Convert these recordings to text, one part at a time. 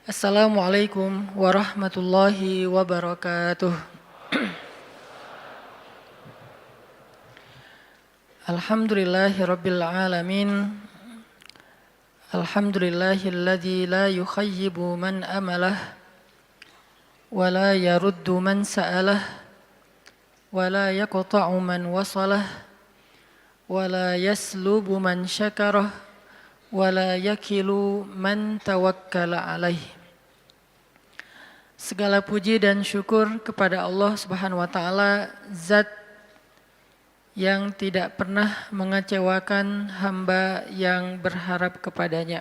Assalamualaikum warahmatullahi wabarakatuh. Alhamdulillahi rabbil alamin. Alhamdulillahilladzi la yukhayyibu man amalah wa la yaruddu man sa'alah wa la yaqta'u man wasalah wa la yaslubu man syakarah wa la yakilu man tawakkala alaih. Segala puji dan syukur kepada Allah Subhanahu wa taala, zat yang tidak pernah mengecewakan hamba yang berharap kepadanya.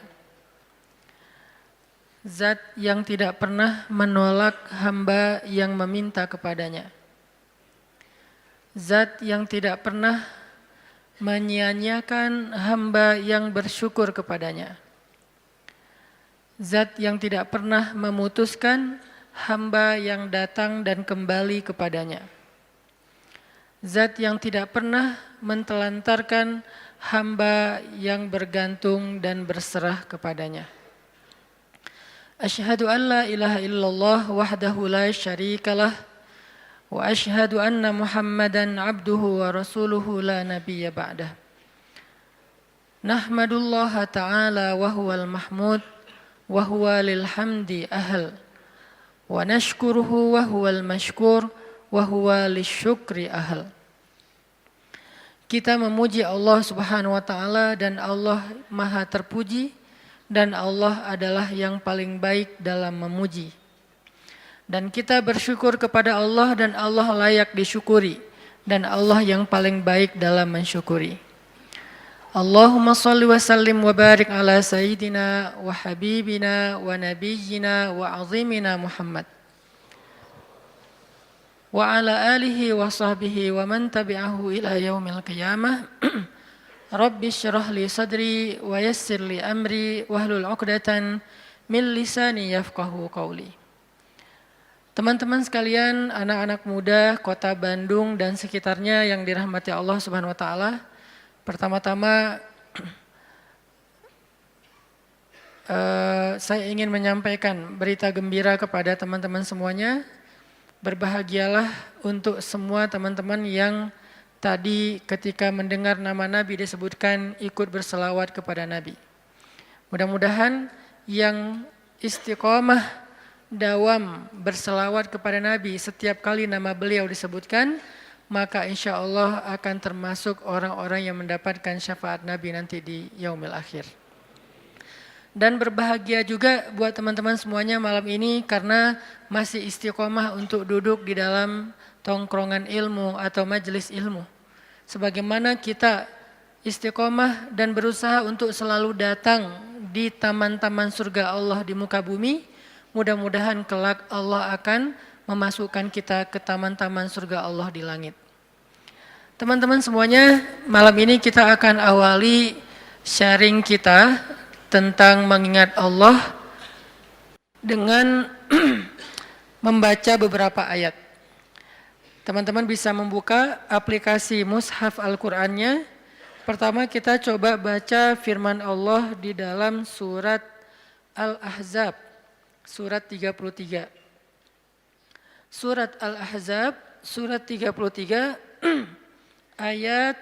Zat yang tidak pernah menolak hamba yang meminta kepadanya. Zat yang tidak pernah menyia-nyiakan hamba yang bersyukur kepadanya. Zat yang tidak pernah memutuskan hamba yang datang dan kembali kepadanya. Zat yang tidak pernah mentelantarkan hamba yang bergantung dan berserah kepadanya. Asyhadu an la ilaha illallah wahdahu la syarikalah wa asyhadu anna Muhammadan abduhu wa rasuluhu la nabiyya ba'dah. Nahmadullaha ta'ala wa huwal mahmud wa huwa lil hamdi ahl. Wa nashkuruhu wa huwal mashkur wa huwa lisyukri ahl. Kita memuji Allah Subhanahu wa taala dan Allah Maha terpuji dan Allah adalah yang paling baik dalam memuji. Dan kita bersyukur kepada Allah dan Allah layak disyukuri dan Allah yang paling baik dalam mensyukuri. Allahumma salli wa sallim wa barik ala sayyidina wa habibina wa nabiyyina wa azimina Muhammad wa ala alihi wa sahbihi wa man tabi'ahu ila yaumil qiyamah. Rabbi syrah li sadri wa yassir li amri wahlul 'uqdatan min lisani yafqahu qawli. Teman-teman sekalian, anak-anak muda Kota Bandung dan sekitarnya yang dirahmati Allah Subhanahu wa taala. Pertama-tama saya ingin menyampaikan berita gembira kepada teman-teman semuanya. Berbahagialah untuk semua teman-teman yang tadi ketika mendengar nama Nabi disebutkan ikut berselawat kepada Nabi. Mudah-mudahan yang istiqomah dawam berselawat kepada Nabi setiap kali nama beliau disebutkan, maka insya Allah akan termasuk orang-orang yang mendapatkan syafaat Nabi nanti di yaumil akhir. Dan berbahagia juga buat teman-teman semuanya malam ini karena masih istiqomah untuk duduk di dalam tongkrongan ilmu atau majelis ilmu. Sebagaimana kita istiqomah dan berusaha untuk selalu datang di taman-taman surga Allah di muka bumi, mudah-mudahan kelak Allah akan memasukkan kita ke taman-taman surga Allah di langit. Teman-teman semuanya, malam ini kita akan awali sharing kita tentang mengingat Allah dengan membaca beberapa ayat. Teman-teman bisa membuka aplikasi Mushaf Al-Qur'annya. Pertama kita coba baca firman Allah di dalam surat Al-Ahzab, surat 33. Surat Al-Ahzab, surat 33, ayat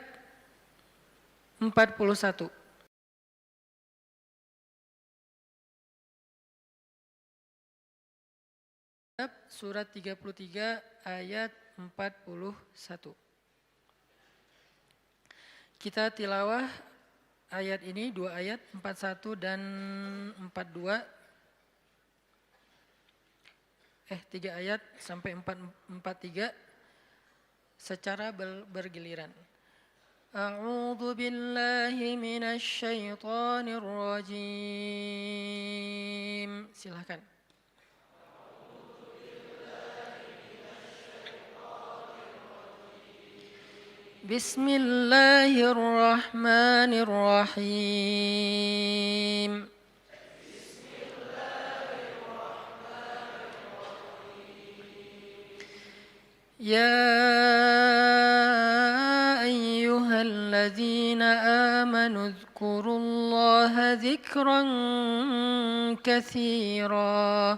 41. Surat 33 ayat 41. Kita tilawah ayat ini, dua ayat, 41 dan 42. 3 ayat sampai 43 secara bergiliran. A'udzu billahi minasy syaithanir rajim. Silakan. Bismillahirrahmanirrahim. Ya ayyuhalladzina amanu dzkurullaha dzikran كثيرا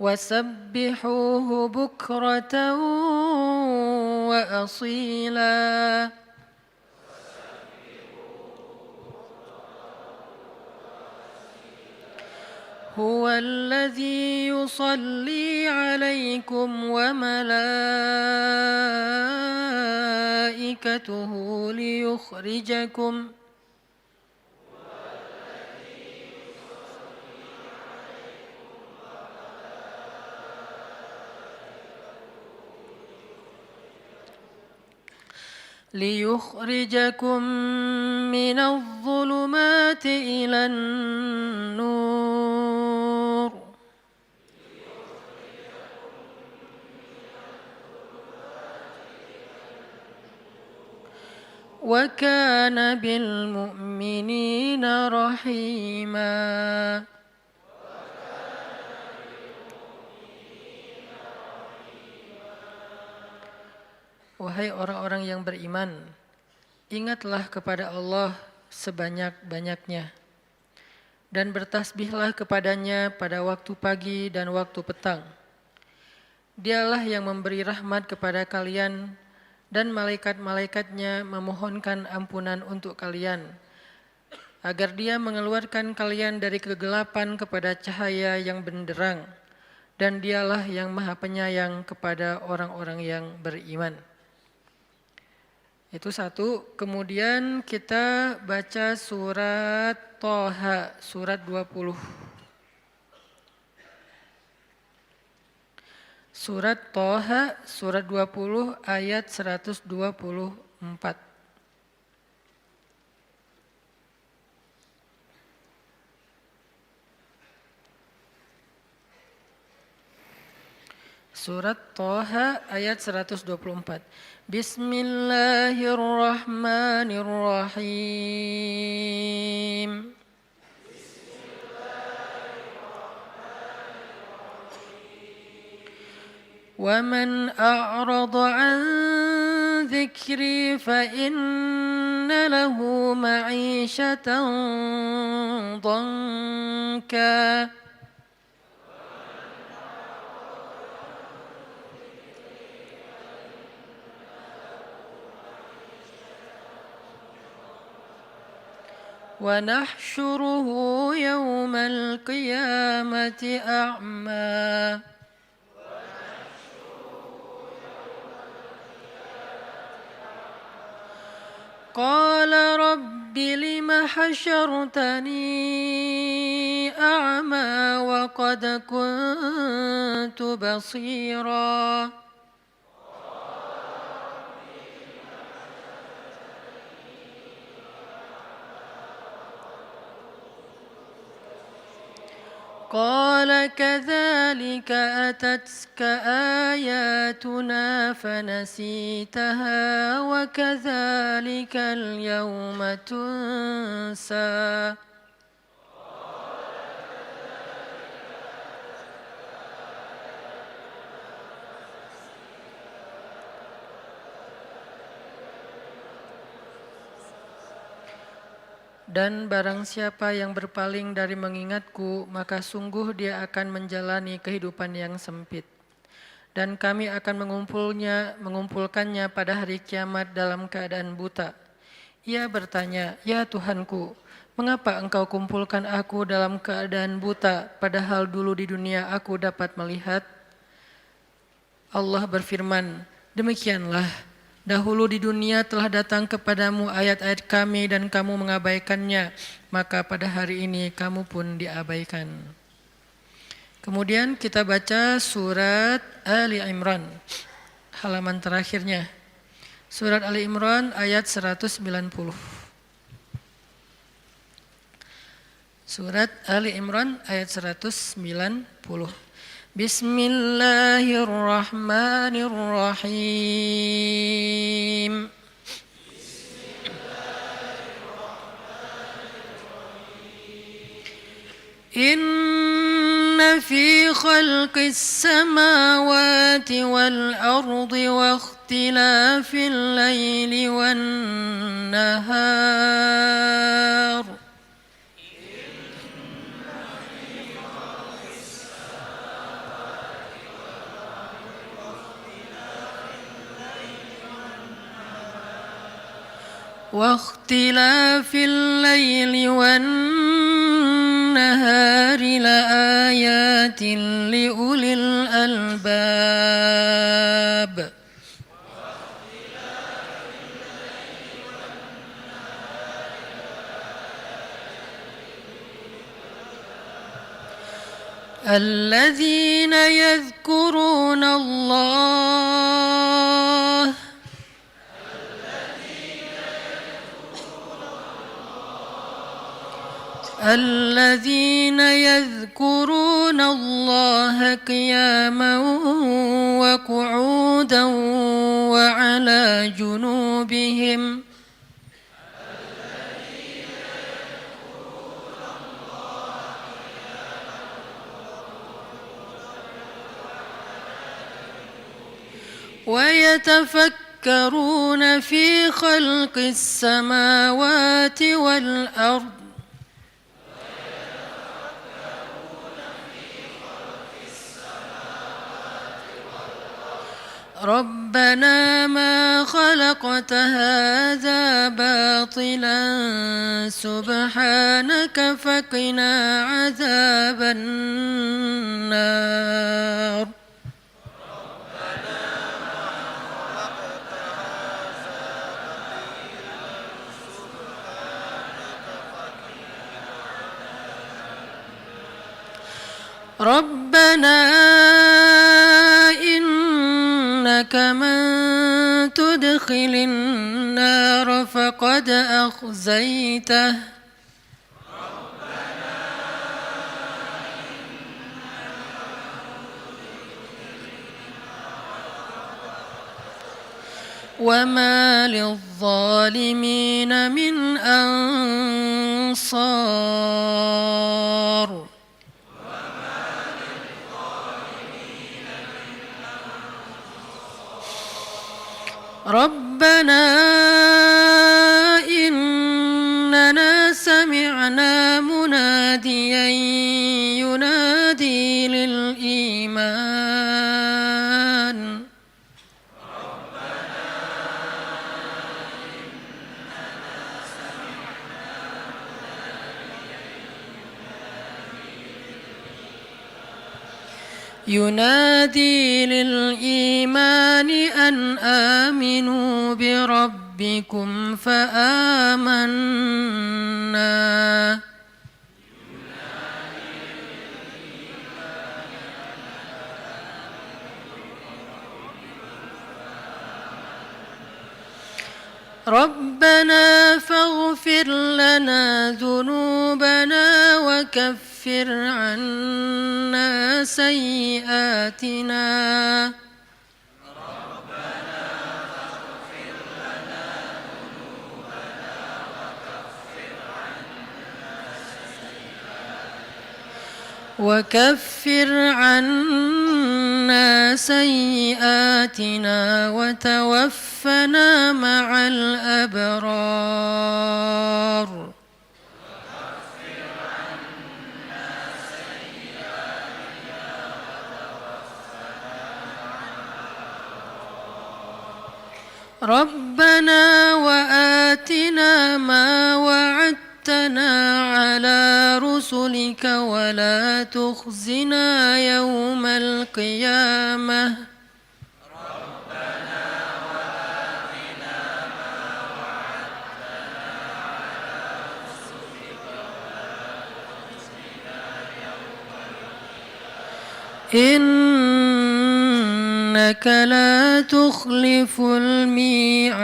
وسبحوه بكرة وأصيلا هو الذي يصلي عليكم وملائكته ليخرجكم من الظلمات إلى النور وكان بالمؤمنين رحيما. Wahai orang-orang yang beriman, ingatlah kepada Allah sebanyak-banyaknya dan bertasbihlah kepadanya pada waktu pagi dan waktu petang. Dialah yang memberi rahmat kepada kalian dan malaikat-malaikatnya memohonkan ampunan untuk kalian agar Dia mengeluarkan kalian dari kegelapan kepada cahaya yang benderang, dan Dialah yang Maha Penyayang kepada orang-orang yang beriman. Itu satu. Kemudian kita baca surat Thaha, surat 20. Surat Thaha, surat 20 ayat 124. Surat Thaha ayat 124. Bismillahirrahmanirrahim. ومن أعرض عن ذكري فإن له معيشة ضنكا ونحشره يوم القيامة أعمى قال رب لم حشرتني أعمى وقد كنت بصيرا قال كذلك أتتك آياتنا فنسيتها وكذلك اليوم تنسى Dan barang siapa yang berpaling dari mengingatku, maka sungguh dia akan menjalani kehidupan yang sempit. Dan kami akan mengumpulkannya pada hari kiamat dalam keadaan buta. Ia bertanya, ya Tuhanku, mengapa engkau kumpulkan aku dalam keadaan buta, padahal dulu di dunia aku dapat melihat? Allah berfirman, demikianlah. Dahulu di dunia telah datang kepadamu ayat-ayat kami dan kamu mengabaikannya, maka pada hari ini kamu pun diabaikan. Kemudian kita baca surat Ali Imran, halaman terakhirnya. Surat Ali Imran ayat 190. Surat Ali Imran ayat 190. Bismillahirrahmanirrahim. Inna في خلق السماوات والأرض واختلاف الليل والنهار لآيات لأولي الألباب الذين يذكرون الله قياما وقعودا وعلى جنوبهم ويتفكرون في خلق السماوات والأرض ربنا ما خلقت هذا باطلا سبحانك فقنا عذاب النار ربنا إنك من تدخل النار فقد أخزيته وما للظالمين من أنصار ربنا إننا سمعنا مناديا ينادي للإيمان أن آمنوا بربكم فآمنا ربنا فاغفر لنا ذنوبنا وكفر عنا سيئاتنا وتوفنا مع الأبرار ربنا وآتنا ما وعدتنا على رسلك ولا تخزنا يوم القيامة إنك لا تخلف الميعاد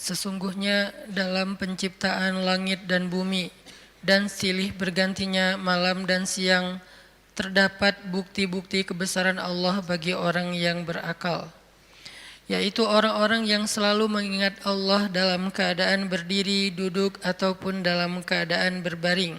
Sesungguhnya dalam penciptaan langit dan bumi dan silih bergantinya malam dan siang terdapat bukti-bukti kebesaran Allah bagi orang yang berakal. yaitu orang-orang yang selalu mengingat Allah dalam keadaan berdiri, duduk, ataupun dalam keadaan berbaring.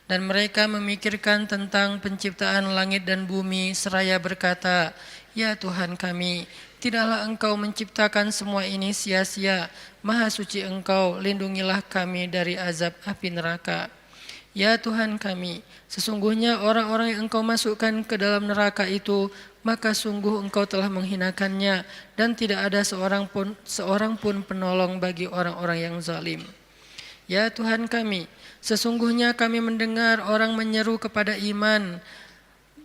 Dan mereka memikirkan tentang penciptaan langit dan bumi seraya berkata, "Ya Tuhan kami, tidaklah Engkau menciptakan semua ini sia-sia. Maha suci Engkau, lindungilah kami dari azab api neraka." Ya Tuhan kami, sesungguhnya orang-orang yang Engkau masukkan ke dalam neraka itu, maka sungguh Engkau telah menghinakannya dan tidak ada seorang pun penolong bagi orang-orang yang zalim. Ya Tuhan kami, sesungguhnya kami mendengar orang menyeru kepada iman,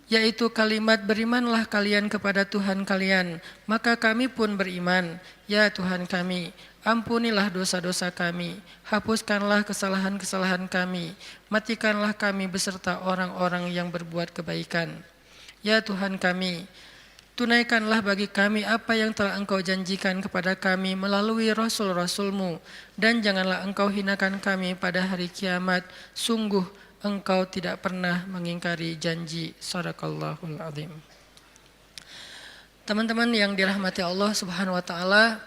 yaitu kalimat berimanlah kalian kepada Tuhan kalian, maka kami pun beriman. Ya Tuhan kami, ampunilah dosa-dosa kami, hapuskanlah kesalahan-kesalahan kami, matikanlah kami beserta orang-orang yang berbuat kebaikan. Ya Tuhan kami, tunaikanlah bagi kami apa yang telah Engkau janjikan kepada kami melalui Rasul-Rasul-Mu, dan janganlah Engkau hinakan kami pada hari kiamat. Sungguh Engkau tidak pernah mengingkari janji. Shadaqallahul azim. Teman-teman yang dirahmati Allah Subhanahu wa taala,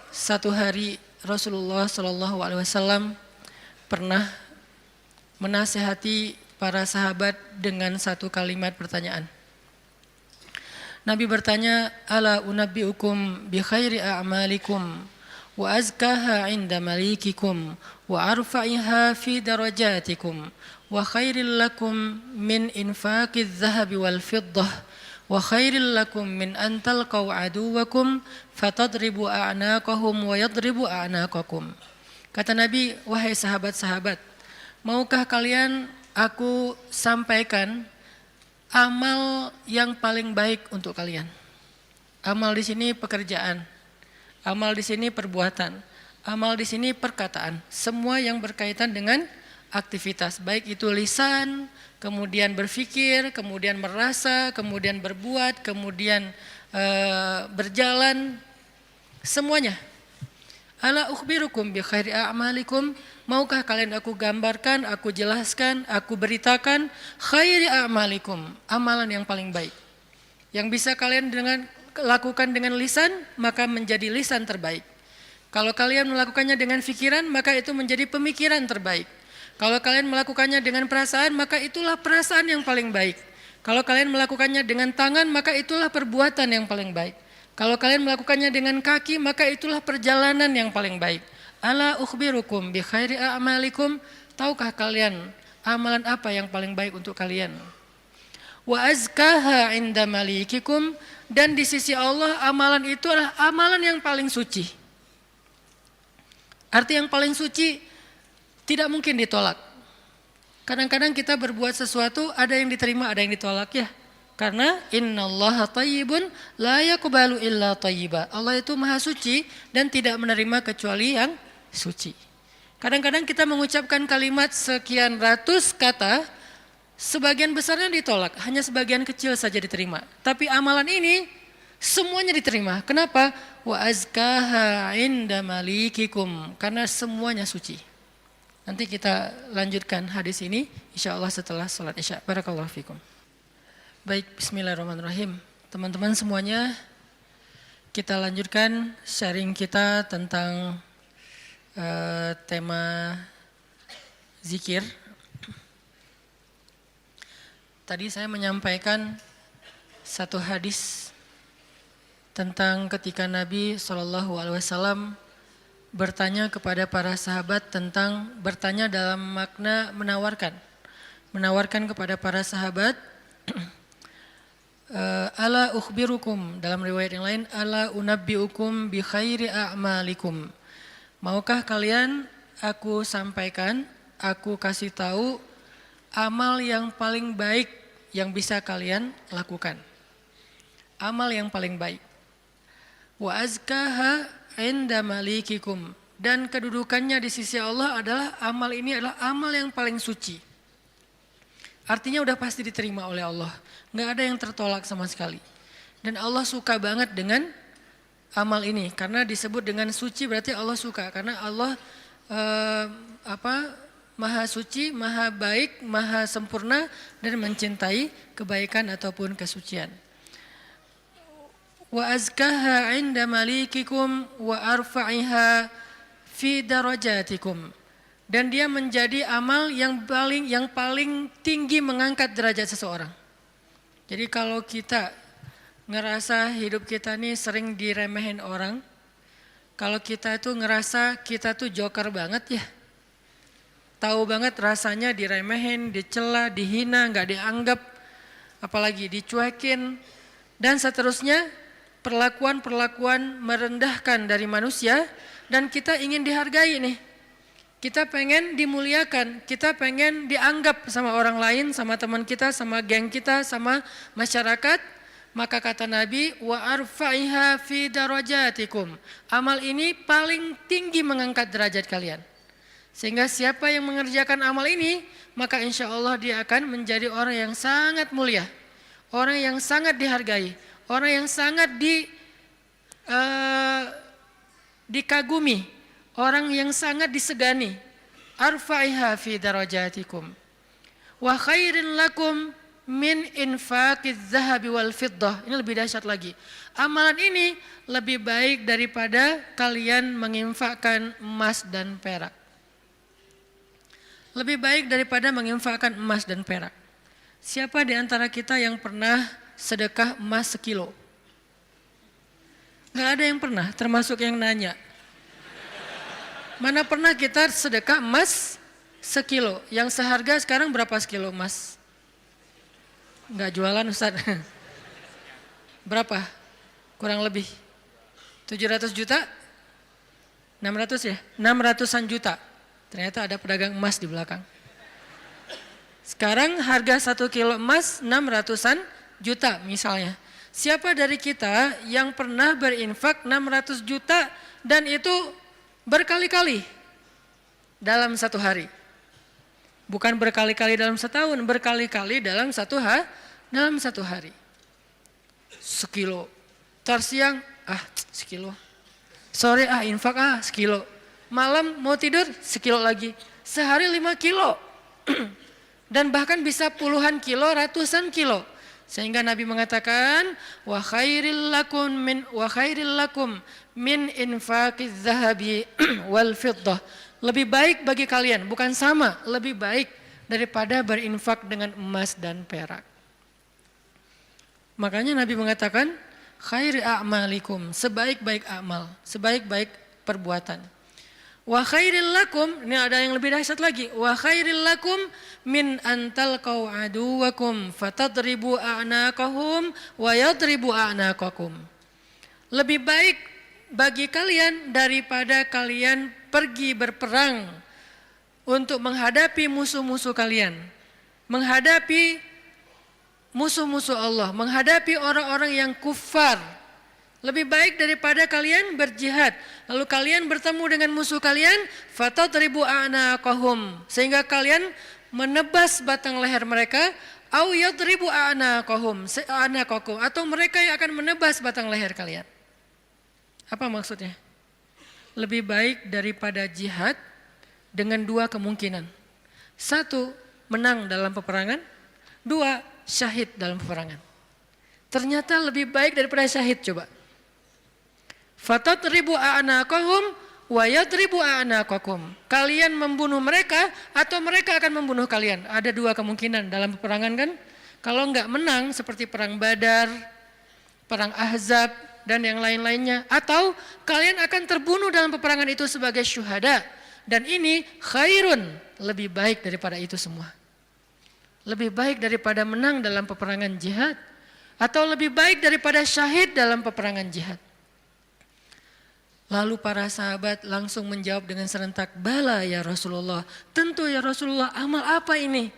satu hari Rasulullah Shallallahu alaihi wasallam pernah menasihati para sahabat dengan satu kalimat pertanyaan. Nabi bertanya, "Ala unabbiukum bi khairi a'malikum wa azkaha 'inda malikikum wa arfa'iha fi darajatikum wa khairil lakum min infaqiz zahabi wal fiddah wa khairil lakum min an talqaw aduwakum fatadribu a'naqahum wa yadribu a'naqakum." Kata Nabi, "Wahai sahabat-sahabat, maukah kalian aku sampaikan amal yang paling baik untuk kalian?" Amal di sini pekerjaan, amal di sini perbuatan, amal di sini perkataan, semua yang berkaitan dengan aktivitas, baik itu lisan, kemudian berpikir, kemudian merasa, kemudian berbuat, kemudian berjalan, semuanya. Ala ukhbirukum bi khairi a'malikum, maukah kalian aku gambarkan, aku jelaskan, aku beritakan khairi a'malikum, amalan yang paling baik. Yang bisa kalian lakukan dengan lisan, maka menjadi lisan terbaik. Kalau kalian melakukannya dengan pikiran, maka itu menjadi pemikiran terbaik. Kalau kalian melakukannya dengan perasaan, maka itulah perasaan yang paling baik. Kalau kalian melakukannya dengan tangan, maka itulah perbuatan yang paling baik. Kalau kalian melakukannya dengan kaki, maka itulah perjalanan yang paling baik. Ala ukhbirukum bi khairi a'malikum, tahukah kalian amalan apa yang paling baik untuk kalian? Wa azkaha 'inda malikikum, dan di sisi Allah amalan itu adalah amalan yang paling suci. Arti yang paling suci tidak mungkin ditolak. Kadang-kadang kita berbuat sesuatu, ada yang diterima, ada yang ditolak ya. Karena innallaha thayyibun la yaqbalu illa thayyiba. Allah itu maha suci dan tidak menerima kecuali yang suci. Kadang-kadang kita mengucapkan kalimat sekian ratus kata, sebagian besarnya ditolak, hanya sebagian kecil saja diterima. Tapi amalan ini semuanya diterima. Kenapa? Wa azkaha 'inda malikikum, karena semuanya suci. Nanti kita lanjutkan hadis ini insyaallah setelah salat Isya. Barakallahu fikum. Baik, bismillahirrahmanirrahim. Teman-teman semuanya, kita lanjutkan sharing kita tentang tema zikir. Tadi saya menyampaikan satu hadis tentang ketika Nabi SAW bertanya kepada para sahabat tentang, bertanya dalam makna menawarkan kepada para sahabat, ala ukhbirukum, dalam riwayat yang lain, ala unabbiukum bi khairi a'malikum, maukah kalian aku sampaikan, aku kasih tahu amal yang paling baik yang bisa kalian lakukan. Amal yang paling baik. Wa azkaha 'inda malikikum, dan kedudukannya di sisi Allah adalah amal ini adalah amal yang paling suci. Artinya udah pasti diterima oleh Allah, nggak ada yang tertolak sama sekali. Dan Allah suka banget dengan amal ini, karena disebut dengan suci berarti Allah suka, karena Allah maha suci, maha baik, maha sempurna dan mencintai kebaikan ataupun kesucian. wa azkaha 'inda malikikum wa arfa'iha fi darajatikum. Dan dia menjadi amal yang paling tinggi mengangkat derajat seseorang. Jadi kalau kita ngerasa hidup kita nih sering diremehin orang, kalau kita itu ngerasa kita tuh joker banget ya, tahu banget rasanya diremehin, dicela, dihina, nggak dianggap, apalagi dicuekin, dan seterusnya, perlakuan-perlakuan merendahkan dari manusia, dan kita ingin dihargai nih. Kita pengen dimuliakan, kita pengen dianggap sama orang lain, sama teman kita, sama geng kita, sama masyarakat. Maka kata Nabi, wa arfa'iha fi darajatikum. Amal ini paling tinggi mengangkat derajat kalian. Sehingga siapa yang mengerjakan amal ini, maka insya Allah dia akan menjadi orang yang sangat mulia, orang yang sangat dihargai, orang yang sangat dikagumi, orang yang sangat disegani. Arfa'iha fi darajatikum. Wa khairin lakum min infaqiz zahabi wal fiddah. Ini lebih dahsyat lagi. Amalan ini lebih baik daripada kalian menginfakkan emas dan perak. Lebih baik daripada menginfakkan emas dan perak. Siapa di antara kita yang pernah sedekah emas sekilo? Gak ada yang pernah, termasuk yang nanya. Mana pernah kita sedekah emas sekilo? Yang seharga sekarang berapa sekilo emas? Enggak jualan Ustaz. Berapa? Kurang lebih 700 juta? 600 ya? 600-an juta. Ternyata ada pedagang emas di belakang. Sekarang harga 1 kilo emas 600-an juta misalnya. Siapa dari kita yang pernah berinfak 600 juta dan itu berkali-kali dalam satu hari? Bukan berkali-kali dalam setahun, berkali-kali dalam satu hari. Sekilo. Tar siang, sekilo. Sore infak sekilo. Malam mau tidur sekilo lagi. Sehari 5 kilo. Dan bahkan bisa puluhan kilo, ratusan kilo. Sehingga Nabi mengatakan wa khairil lakum min infaqiz zahabi wal fiddah. Lebih baik bagi kalian, bukan sama, lebih baik daripada berinfak dengan emas dan perak. Makanya Nabi mengatakan khairi a'malikum, sebaik-baik amal, sebaik-baik perbuatan. Wa khairil lakum, ini ada yang lebih dahsyat lagi. Wa khairil lakum min antalqau aduwakum fatadribu a'naqahum wa yadribu a'naqakum. Lebih baik bagi kalian daripada kalian pergi berperang untuk menghadapi musuh-musuh kalian, menghadapi musuh-musuh Allah, menghadapi orang-orang yang kufar. Lebih baik daripada kalian berjihad, lalu kalian bertemu dengan musuh kalian, fatadribu a'naqahum, sehingga kalian menebas batang leher mereka, au yadribu a'naqahum, atau mereka yang akan menebas batang leher kalian. Apa maksudnya? Lebih baik daripada jihad dengan dua kemungkinan. Satu, menang dalam peperangan. Dua, syahid dalam peperangan. Ternyata lebih baik daripada syahid, coba. Fatadribu a'naqahum wa yadribu a'naqakum. Kalian membunuh mereka atau mereka akan membunuh kalian. Ada dua kemungkinan dalam peperangan kan. Kalau enggak menang seperti perang Badar, perang Ahzab dan yang lain-lainnya, atau kalian akan terbunuh dalam peperangan itu sebagai syuhada. Dan ini khairun, lebih baik daripada itu semua. Lebih baik daripada menang dalam peperangan jihad, atau lebih baik daripada syahid dalam peperangan jihad. Lalu para sahabat langsung menjawab dengan serentak, bala ya Rasulullah, tentu ya Rasulullah, amal apa ini?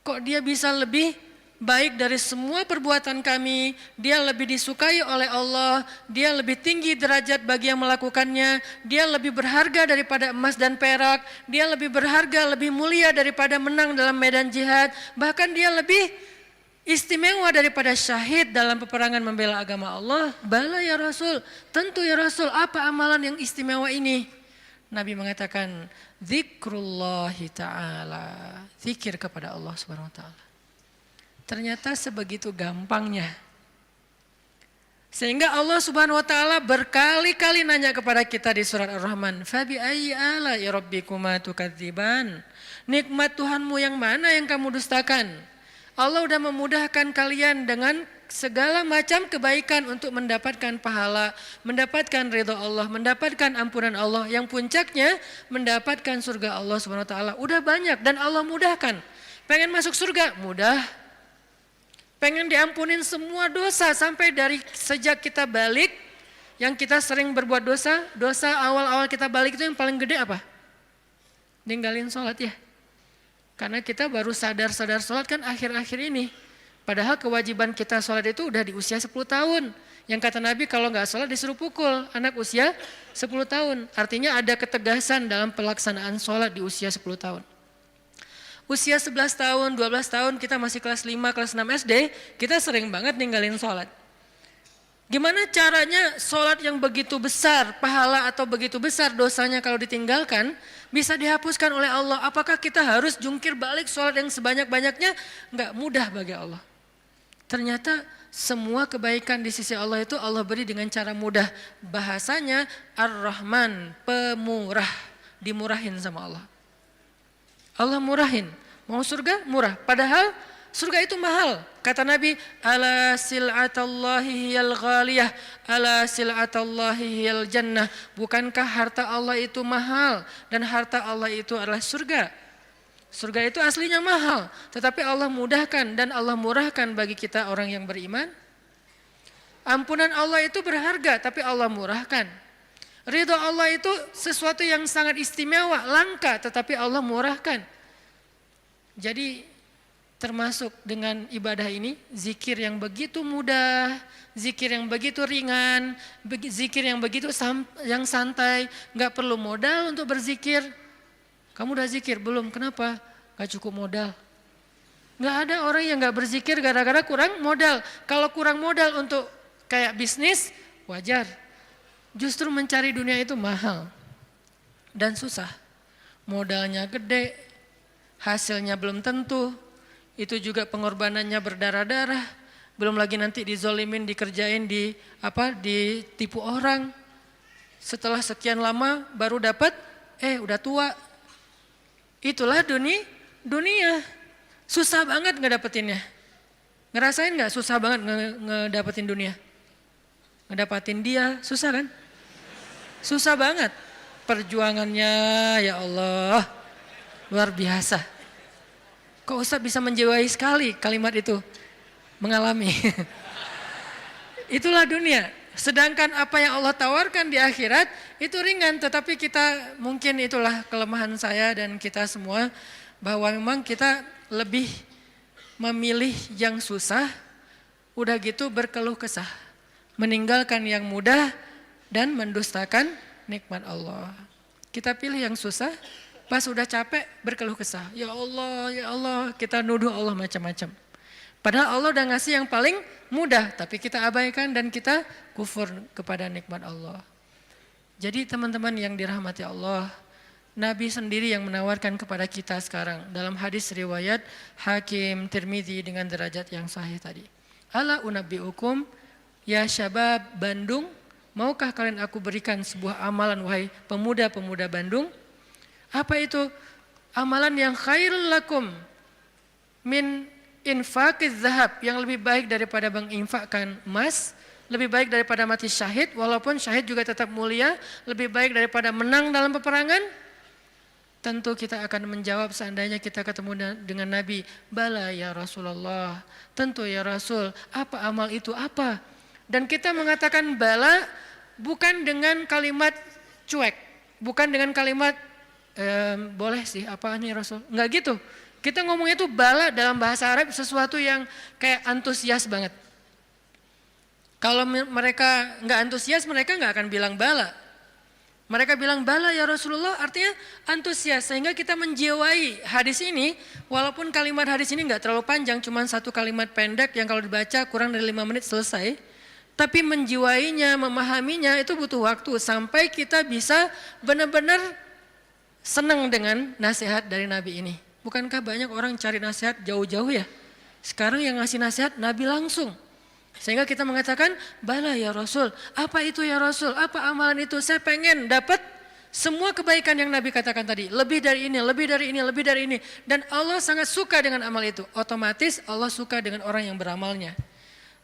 Kok dia bisa lebih baik dari semua perbuatan kami, dia lebih disukai oleh Allah, dia lebih tinggi derajat bagi yang melakukannya, dia lebih berharga daripada emas dan perak, dia lebih berharga, lebih mulia daripada menang dalam medan jihad, bahkan dia lebih istimewa daripada syahid dalam peperangan membela agama Allah. Bala ya Rasul, tentu ya Rasul, apa amalan yang istimewa ini? Nabi mengatakan, zikrullahi ta'ala, zikir kepada Allah subhanahu wa ta'ala. Ternyata sebegitu gampangnya Sehingga Allah Subhanahu wa taala berkali-kali nanya kepada kita di surat Ar-Rahman, "Fabi ayyi ala'i rabbikuma tukadziban?" Nikmat Tuhanmu yang mana yang kamu dustakan? Allah sudah memudahkan kalian dengan segala macam kebaikan untuk mendapatkan pahala, mendapatkan ridha Allah, mendapatkan ampunan Allah, yang puncaknya mendapatkan surga Allah Subhanahu wa taala. Udah banyak dan Allah mudahkan. Pengen masuk surga? Mudah. Pengen diampunin semua dosa sampai dari sejak kita balik, yang kita sering berbuat dosa, dosa awal-awal kita balik itu yang paling gede apa? Ninggalin sholat ya. Karena kita baru sadar-sadar sholat kan akhir-akhir ini. Padahal kewajiban kita sholat itu udah di usia 10 tahun. Yang kata Nabi kalau nggak sholat disuruh pukul anak usia 10 tahun. Artinya ada ketegasan dalam pelaksanaan sholat di usia 10 tahun. Usia 11 tahun, 12 tahun kita masih kelas 5, kelas 6 SD, kita sering banget ninggalin sholat. Gimana caranya sholat yang begitu besar, pahala atau begitu besar dosanya kalau ditinggalkan, bisa dihapuskan oleh Allah? Apakah kita harus jungkir balik sholat yang sebanyak-banyaknya? Enggak mudah bagi Allah. Ternyata semua kebaikan di sisi Allah itu Allah beri dengan cara mudah. Bahasanya Ar-Rahman, pemurah, dimurahin sama Allah. Allah murahin. Mau surga? Murah. Padahal surga itu mahal. Kata Nabi, ala sil'atallahi hiyal ghaliyah, ala sil'atallahi hiyal jannah. Bukankah harta Allah itu mahal dan harta Allah itu adalah surga? Surga itu aslinya mahal, tetapi Allah mudahkan dan Allah murahkan bagi kita orang yang beriman. Ampunan Allah itu berharga, tapi Allah murahkan. Ridha Allah itu sesuatu yang sangat istimewa, langka, tetapi Allah murahkan. Jadi termasuk dengan ibadah ini, zikir yang begitu mudah, zikir yang begitu ringan, zikir yang begitu yang santai, nggak perlu modal untuk berzikir. Kamu udah zikir belum? Kenapa? Gak cukup modal. Nggak ada orang yang nggak berzikir gara-gara kurang modal. Kalau kurang modal untuk kayak bisnis, wajar. Justru mencari dunia itu mahal dan susah. Modalnya gede, hasilnya belum tentu. Itu juga pengorbanannya berdarah-darah. Belum lagi nanti dizolimin, dikerjain, ditipu orang. Setelah sekian lama baru dapat, udah tua. Itulah dunia. Susah banget ngedapetinnya. Ngerasain gak susah banget ngedapetin dunia? Ngedapatin dia, susah kan? Susah banget. Perjuangannya ya Allah, luar biasa. Kok Ustaz bisa menjiwai sekali kalimat itu? Mengalami. Itulah dunia. Sedangkan apa yang Allah tawarkan di akhirat itu ringan, tetapi kita mungkin itulah kelemahan saya dan kita semua, bahwa memang kita lebih memilih yang susah, udah gitu berkeluh kesah, meninggalkan yang mudah dan mendustakan nikmat Allah. Kita pilih yang susah, pas udah capek berkeluh kesah. Ya Allah, kita nuduh Allah macam-macam. Padahal Allah udah ngasih yang paling mudah, tapi kita abaikan dan kita kufur kepada nikmat Allah. Jadi teman-teman yang dirahmati Allah, Nabi sendiri yang menawarkan kepada kita sekarang dalam hadis riwayat Hakim Tirmidzi dengan derajat yang sahih tadi. Ala unabbiukum ya syabab Bandung, maukah kalian aku berikan sebuah amalan wahai pemuda-pemuda Bandung? Apa itu? Amalan yang khairul lakum min infaqiz zahab, yang lebih baik daripada menginfakkan emas, lebih baik daripada mati syahid, walaupun syahid juga tetap mulia, lebih baik daripada menang dalam peperangan. Tentu kita akan menjawab seandainya kita ketemu dengan Nabi, bala ya Rasulullah, tentu ya Rasul, apa amal itu apa? Dan kita mengatakan bala bukan dengan kalimat cuek, bukan dengan kalimat boleh sih, apa nih Rasul, enggak gitu. Kita ngomongnya itu bala dalam bahasa Arab sesuatu yang kayak antusias banget. Kalau mereka enggak antusias, mereka enggak akan bilang bala. Mereka bilang bala ya Rasulullah, artinya antusias, sehingga kita menjiwai hadis ini, walaupun kalimat hadis ini enggak terlalu panjang, cuma satu kalimat pendek yang kalau dibaca kurang dari 5 menit selesai. Tapi menjiwainya, memahaminya itu butuh waktu sampai kita bisa benar-benar senang dengan nasihat dari Nabi ini. Bukankah banyak orang cari nasihat jauh-jauh ya? Sekarang yang ngasih nasihat Nabi langsung. Sehingga kita mengatakan, bala ya Rasul, apa itu ya Rasul, apa amalan itu, saya pengen dapat semua kebaikan yang Nabi katakan tadi, lebih dari ini, lebih dari ini, lebih dari ini. Dan Allah sangat suka dengan amal itu, otomatis Allah suka dengan orang yang beramalnya.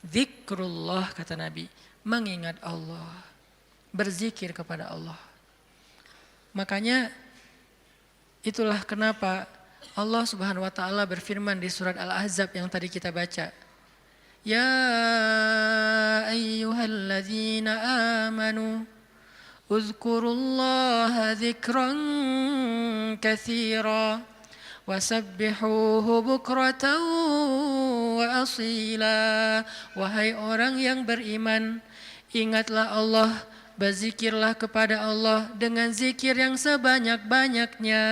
Zikrullah kata Nabi, mengingat Allah, berzikir kepada Allah. Makanya itulah kenapa Allah Subhanahu wa taala berfirman di surat Al-Ahzab yang tadi kita baca. Ya ayyuhalladzina amanu uzkurullaha dzikran katsira wasabbihuhu bukratan wa asila. Wahai orang yang beriman, ingatlah Allah, berzikirlah kepada Allah dengan zikir yang sebanyak-banyaknya.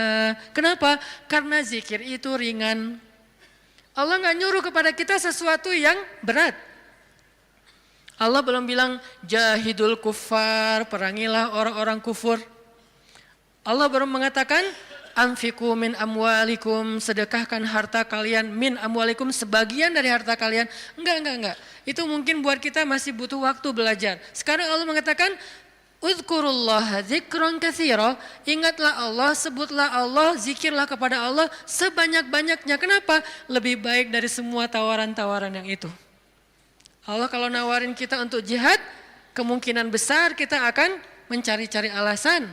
Kenapa? Karena zikir itu ringan. Allah nggak nyuruh kepada kita sesuatu yang berat. Allah belum bilang jahidul kuffar, perangilah orang-orang kufur. Allah baru mengatakan anfiqu min amwalikum, sedekahkan harta kalian, min amwalikum, sebagian dari harta kalian. Enggak. Itu mungkin buat kita masih butuh waktu belajar. Sekarang Allah mengatakan uzkurullaha dzikran katsira, ingatlah Allah, sebutlah Allah, zikirlah kepada Allah sebanyak-banyaknya. Kenapa? Lebih baik dari semua tawaran-tawaran yang itu. Allah kalau nawarin kita untuk jihad, kemungkinan besar kita akan mencari-cari alasan.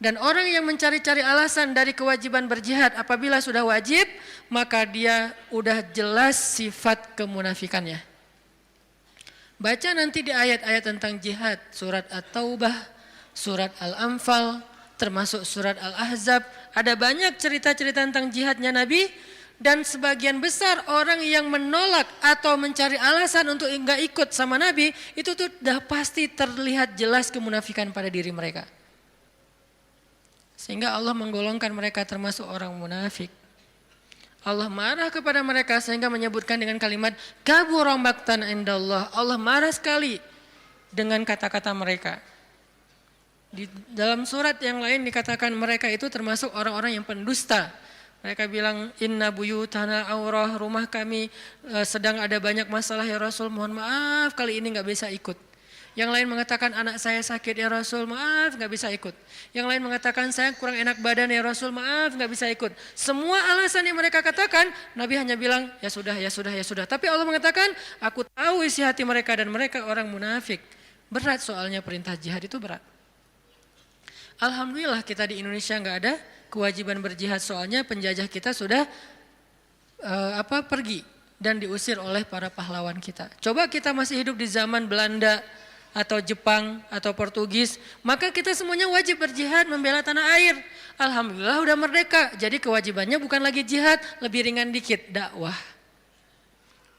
Dan orang yang mencari-cari alasan dari kewajiban berjihad apabila sudah wajib, maka dia udah jelas sifat kemunafikannya. Baca nanti di ayat-ayat tentang jihad, surat At-Taubah, surat Al-Anfal, termasuk surat Al-Ahzab. Ada banyak cerita-cerita tentang jihadnya Nabi, dan sebagian besar orang yang menolak atau mencari alasan untuk enggak ikut sama Nabi, itu tuh udah pasti terlihat jelas kemunafikan pada diri mereka. Sehingga Allah menggolongkan mereka termasuk orang munafik. Allah marah kepada mereka sehingga menyebutkan dengan kalimat kabura maqtan indallah. Allah marah sekali dengan kata-kata mereka. Di dalam surat yang lain dikatakan mereka itu termasuk orang-orang yang pendusta. Mereka bilang inna buyutana aurah, rumah kami sedang ada banyak masalah ya Rasul, mohon maaf kali ini enggak bisa ikut. Yang lain mengatakan anak saya sakit ya Rasul, maaf nggak bisa ikut. Yang lain mengatakan saya kurang enak badan ya Rasul, maaf nggak bisa ikut. Semua alasan yang mereka katakan, Nabi hanya bilang ya sudah, ya sudah, ya sudah. Tapi Allah mengatakan aku tahu isi hati mereka dan mereka orang munafik. Berat soalnya perintah jihad itu berat. Alhamdulillah kita di Indonesia nggak ada kewajiban berjihad, soalnya penjajah kita sudah pergi dan diusir oleh para pahlawan kita. Coba kita masih hidup di zaman Belanda atau Jepang atau Portugis, maka kita semuanya wajib berjihad membela tanah air. Alhamdulillah udah merdeka, jadi kewajibannya bukan lagi jihad, lebih ringan dikit, dakwah.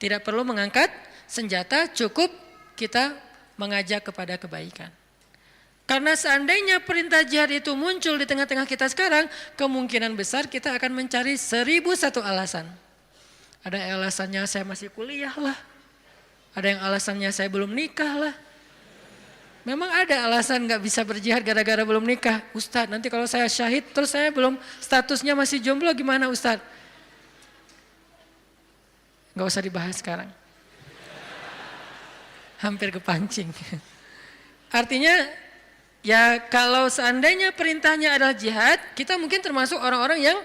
Tidak perlu mengangkat senjata, cukup kita mengajak kepada kebaikan. Karena seandainya perintah jihad itu muncul di tengah-tengah kita sekarang, kemungkinan besar kita akan mencari 1001 alasan. Ada alasannya saya masih kuliah lah, ada yang alasannya saya belum nikah lah. Memang ada alasan gak bisa berjihad gara-gara belum nikah. Ustadz, nanti kalau saya syahid terus saya belum, statusnya masih jomblo gimana Ustadz? Gak usah dibahas sekarang. Hampir kepancing. Artinya ya kalau seandainya perintahnya adalah jihad, kita mungkin termasuk orang-orang yang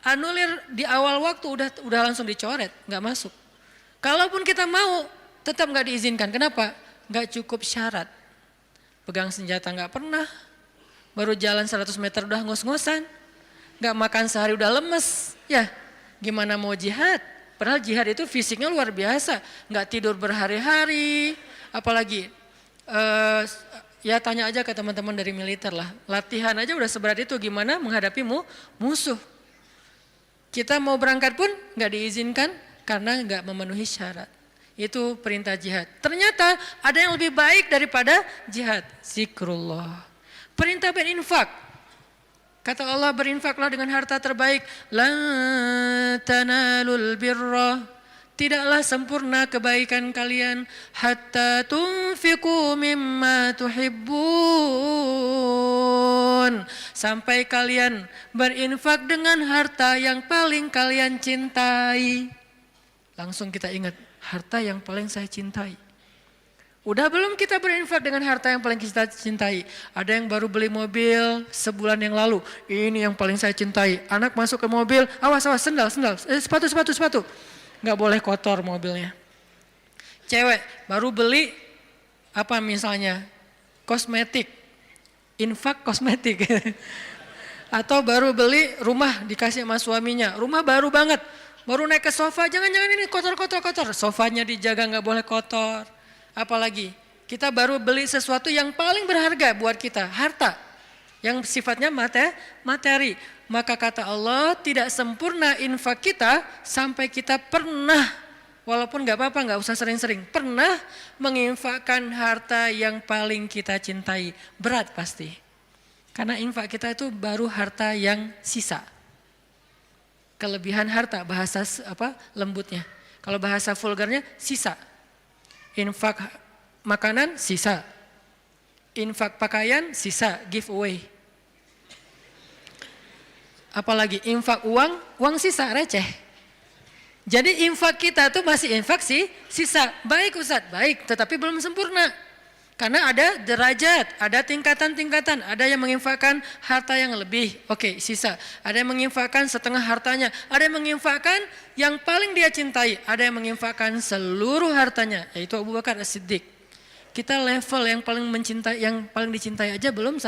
anulir di awal waktu udah langsung dicoret, gak masuk. Kalaupun kita mau, tetap nggak diizinkan. Kenapa? Nggak cukup syarat. Pegang senjata nggak pernah, baru jalan 100 meter udah ngos-ngosan, nggak makan sehari udah lemes. Ya, gimana mau jihad? Padahal jihad itu fisiknya luar biasa, nggak tidur berhari-hari, apalagi ya tanya aja ke teman-teman dari militer lah. Latihan aja udah seberat itu, gimana menghadapi musuh? Kita mau berangkat pun nggak diizinkan karena nggak memenuhi syarat. Itu perintah jihad. Ternyata ada yang lebih baik daripada jihad. Zikrullah. Perintah berinfak. Kata Allah, berinfaklah dengan harta terbaik. Lan tanalul birra. Tidaklah sempurna kebaikan kalian. Hatta tunfiqu mimma tuhibbun. Sampai kalian berinfak dengan harta yang paling kalian cintai. Langsung kita ingat, harta yang paling saya cintai. Udah belum kita berinfak dengan harta yang paling kita cintai? Ada yang baru beli mobil sebulan yang lalu. Ini yang paling saya cintai. Anak masuk ke mobil, awas, sendal, sepatu. Nggak boleh kotor mobilnya. Cewek baru beli apa misalnya? Kosmetik. Infak kosmetik. Atau baru beli rumah dikasih sama suaminya. Rumah baru banget. Baru naik ke sofa, jangan-jangan ini kotor. Sofanya dijaga nggak boleh kotor. Apalagi kita baru beli sesuatu yang paling berharga buat kita, harta yang sifatnya materi. Maka kata Allah, tidak sempurna infak kita sampai kita pernah, walaupun gak apa-apa, gak usah sering-sering, pernah menginfakkan harta yang paling kita cintai. Berat pasti, karena infak kita itu baru harta yang sisa. Kelebihan harta, bahasa lembutnya. Kalau bahasa vulgarnya, sisa. Infak makanan sisa, infak pakaian sisa, giveaway. Apalagi infak uang sisa, receh. Jadi infak kita tuh masih infak sisa. Baik Ustadz, baik, tetapi belum sempurna. Karena ada derajat, ada tingkatan-tingkatan. Ada yang menginfakkan harta yang lebih, oke, sisa. Ada yang menginfakkan setengah hartanya. Ada yang menginfakkan yang paling dia cintai. Ada yang menginfakkan seluruh hartanya, yaitu Abu Bakar As-Siddiq. Kita level yang paling dicintai aja belum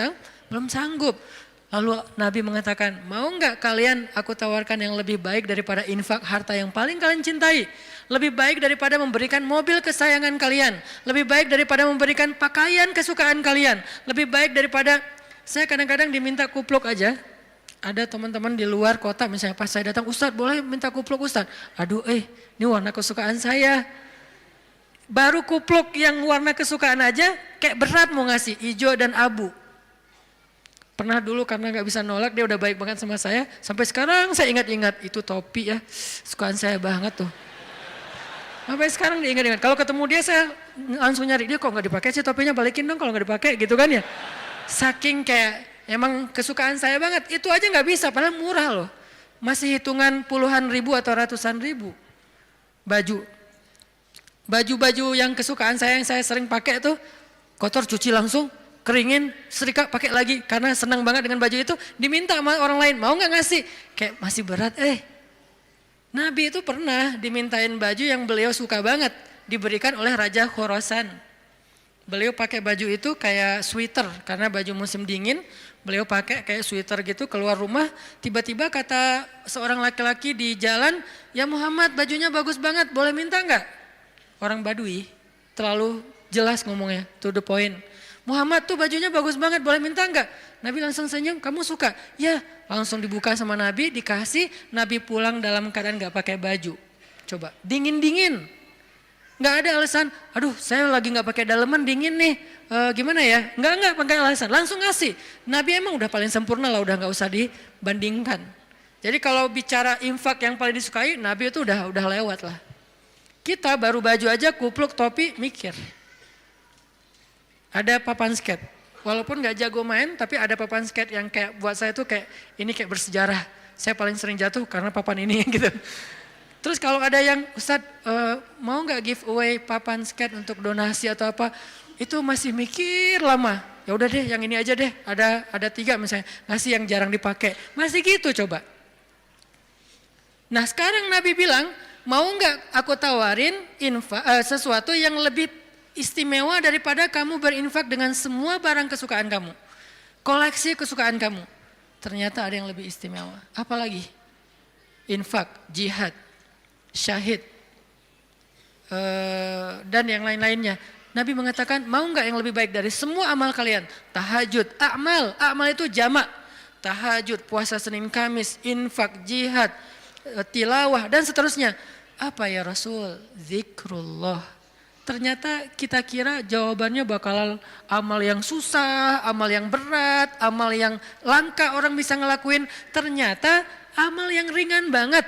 sanggup. Lalu Nabi mengatakan, mau enggak kalian aku tawarkan yang lebih baik daripada infak harta yang paling kalian cintai? Lebih baik daripada memberikan mobil kesayangan kalian. Lebih baik daripada memberikan pakaian kesukaan kalian. Lebih baik daripada, saya kadang-kadang diminta kupluk aja. Ada teman-teman di luar kota misalnya, pas saya datang, Ustadz boleh minta kupluk Ustadz? Aduh ini warna kesukaan saya. Baru kupluk yang warna kesukaan aja kayak berat mau ngasih, hijau dan abu. Pernah dulu karena gak bisa nolak, dia udah baik banget sama saya. Sampai sekarang saya ingat-ingat, itu topi ya, sukaan saya banget tuh. Sampai sekarang diingat-ingat. Kalau ketemu dia saya langsung nyari, dia kok gak dipakai sih topinya, balikin dong kalau gak dipakai gitu kan ya. Saking kayak emang kesukaan saya banget, itu aja gak bisa padahal murah loh. Masih hitungan puluhan ribu atau ratusan ribu. Baju yang kesukaan saya yang saya sering pakai tuh, kotor cuci langsung, keringin, setrika, pakai lagi. Karena senang banget dengan baju itu, diminta sama orang lain, mau gak ngasih? Kayak masih berat, Nabi itu pernah dimintain baju yang beliau suka banget, diberikan oleh Raja Khorasan. Beliau pakai baju itu kayak sweater, karena baju musim dingin, beliau pakai kayak sweater gitu, keluar rumah, tiba-tiba kata seorang laki-laki di jalan, ya Muhammad bajunya bagus banget, boleh minta enggak? Orang Badui, terlalu jelas ngomongnya, to the point. Muhammad tuh bajunya bagus banget, boleh minta enggak? Nabi langsung senyum, kamu suka? Ya, langsung dibuka sama Nabi, dikasih. Nabi pulang dalam keadaan enggak pakai baju. Coba, dingin-dingin. Enggak ada alasan, aduh saya lagi enggak pakai daleman, dingin nih. Gimana ya? Enggak pakai alasan, langsung ngasih. Nabi emang udah paling sempurna lah, udah enggak usah dibandingkan. Jadi kalau bicara infak yang paling disukai, Nabi itu udah lewat lah. Kita baru baju aja, kupluk, topi, mikir. Ada papan skate, walaupun gak jago main, tapi ada papan skate yang kayak buat saya tuh kayak ini kayak bersejarah. Saya paling sering jatuh karena papan ini gitu. Terus kalau ada yang Ustadz mau gak giveaway papan skate untuk donasi atau apa, itu masih mikir lama. Ya udah deh, yang ini aja deh. Ada 3 misalnya, ngasih yang jarang dipakai. Masih gitu coba. Nah sekarang Nabi bilang, mau gak aku tawarin sesuatu yang lebih istimewa daripada kamu berinfak dengan semua barang kesukaan kamu. Koleksi kesukaan kamu. Ternyata ada yang lebih istimewa. Apalagi? Infak, jihad, syahid, dan yang lain-lainnya. Nabi mengatakan, mau enggak yang lebih baik dari semua amal kalian? Tahajud, amal itu jamak. Tahajud, puasa Senin Kamis, infak, jihad, tilawah, dan seterusnya. Apa ya Rasul? Zikrullah. Ternyata kita kira jawabannya bakal amal yang susah, amal yang berat, amal yang langka orang bisa ngelakuin. Ternyata amal yang ringan banget,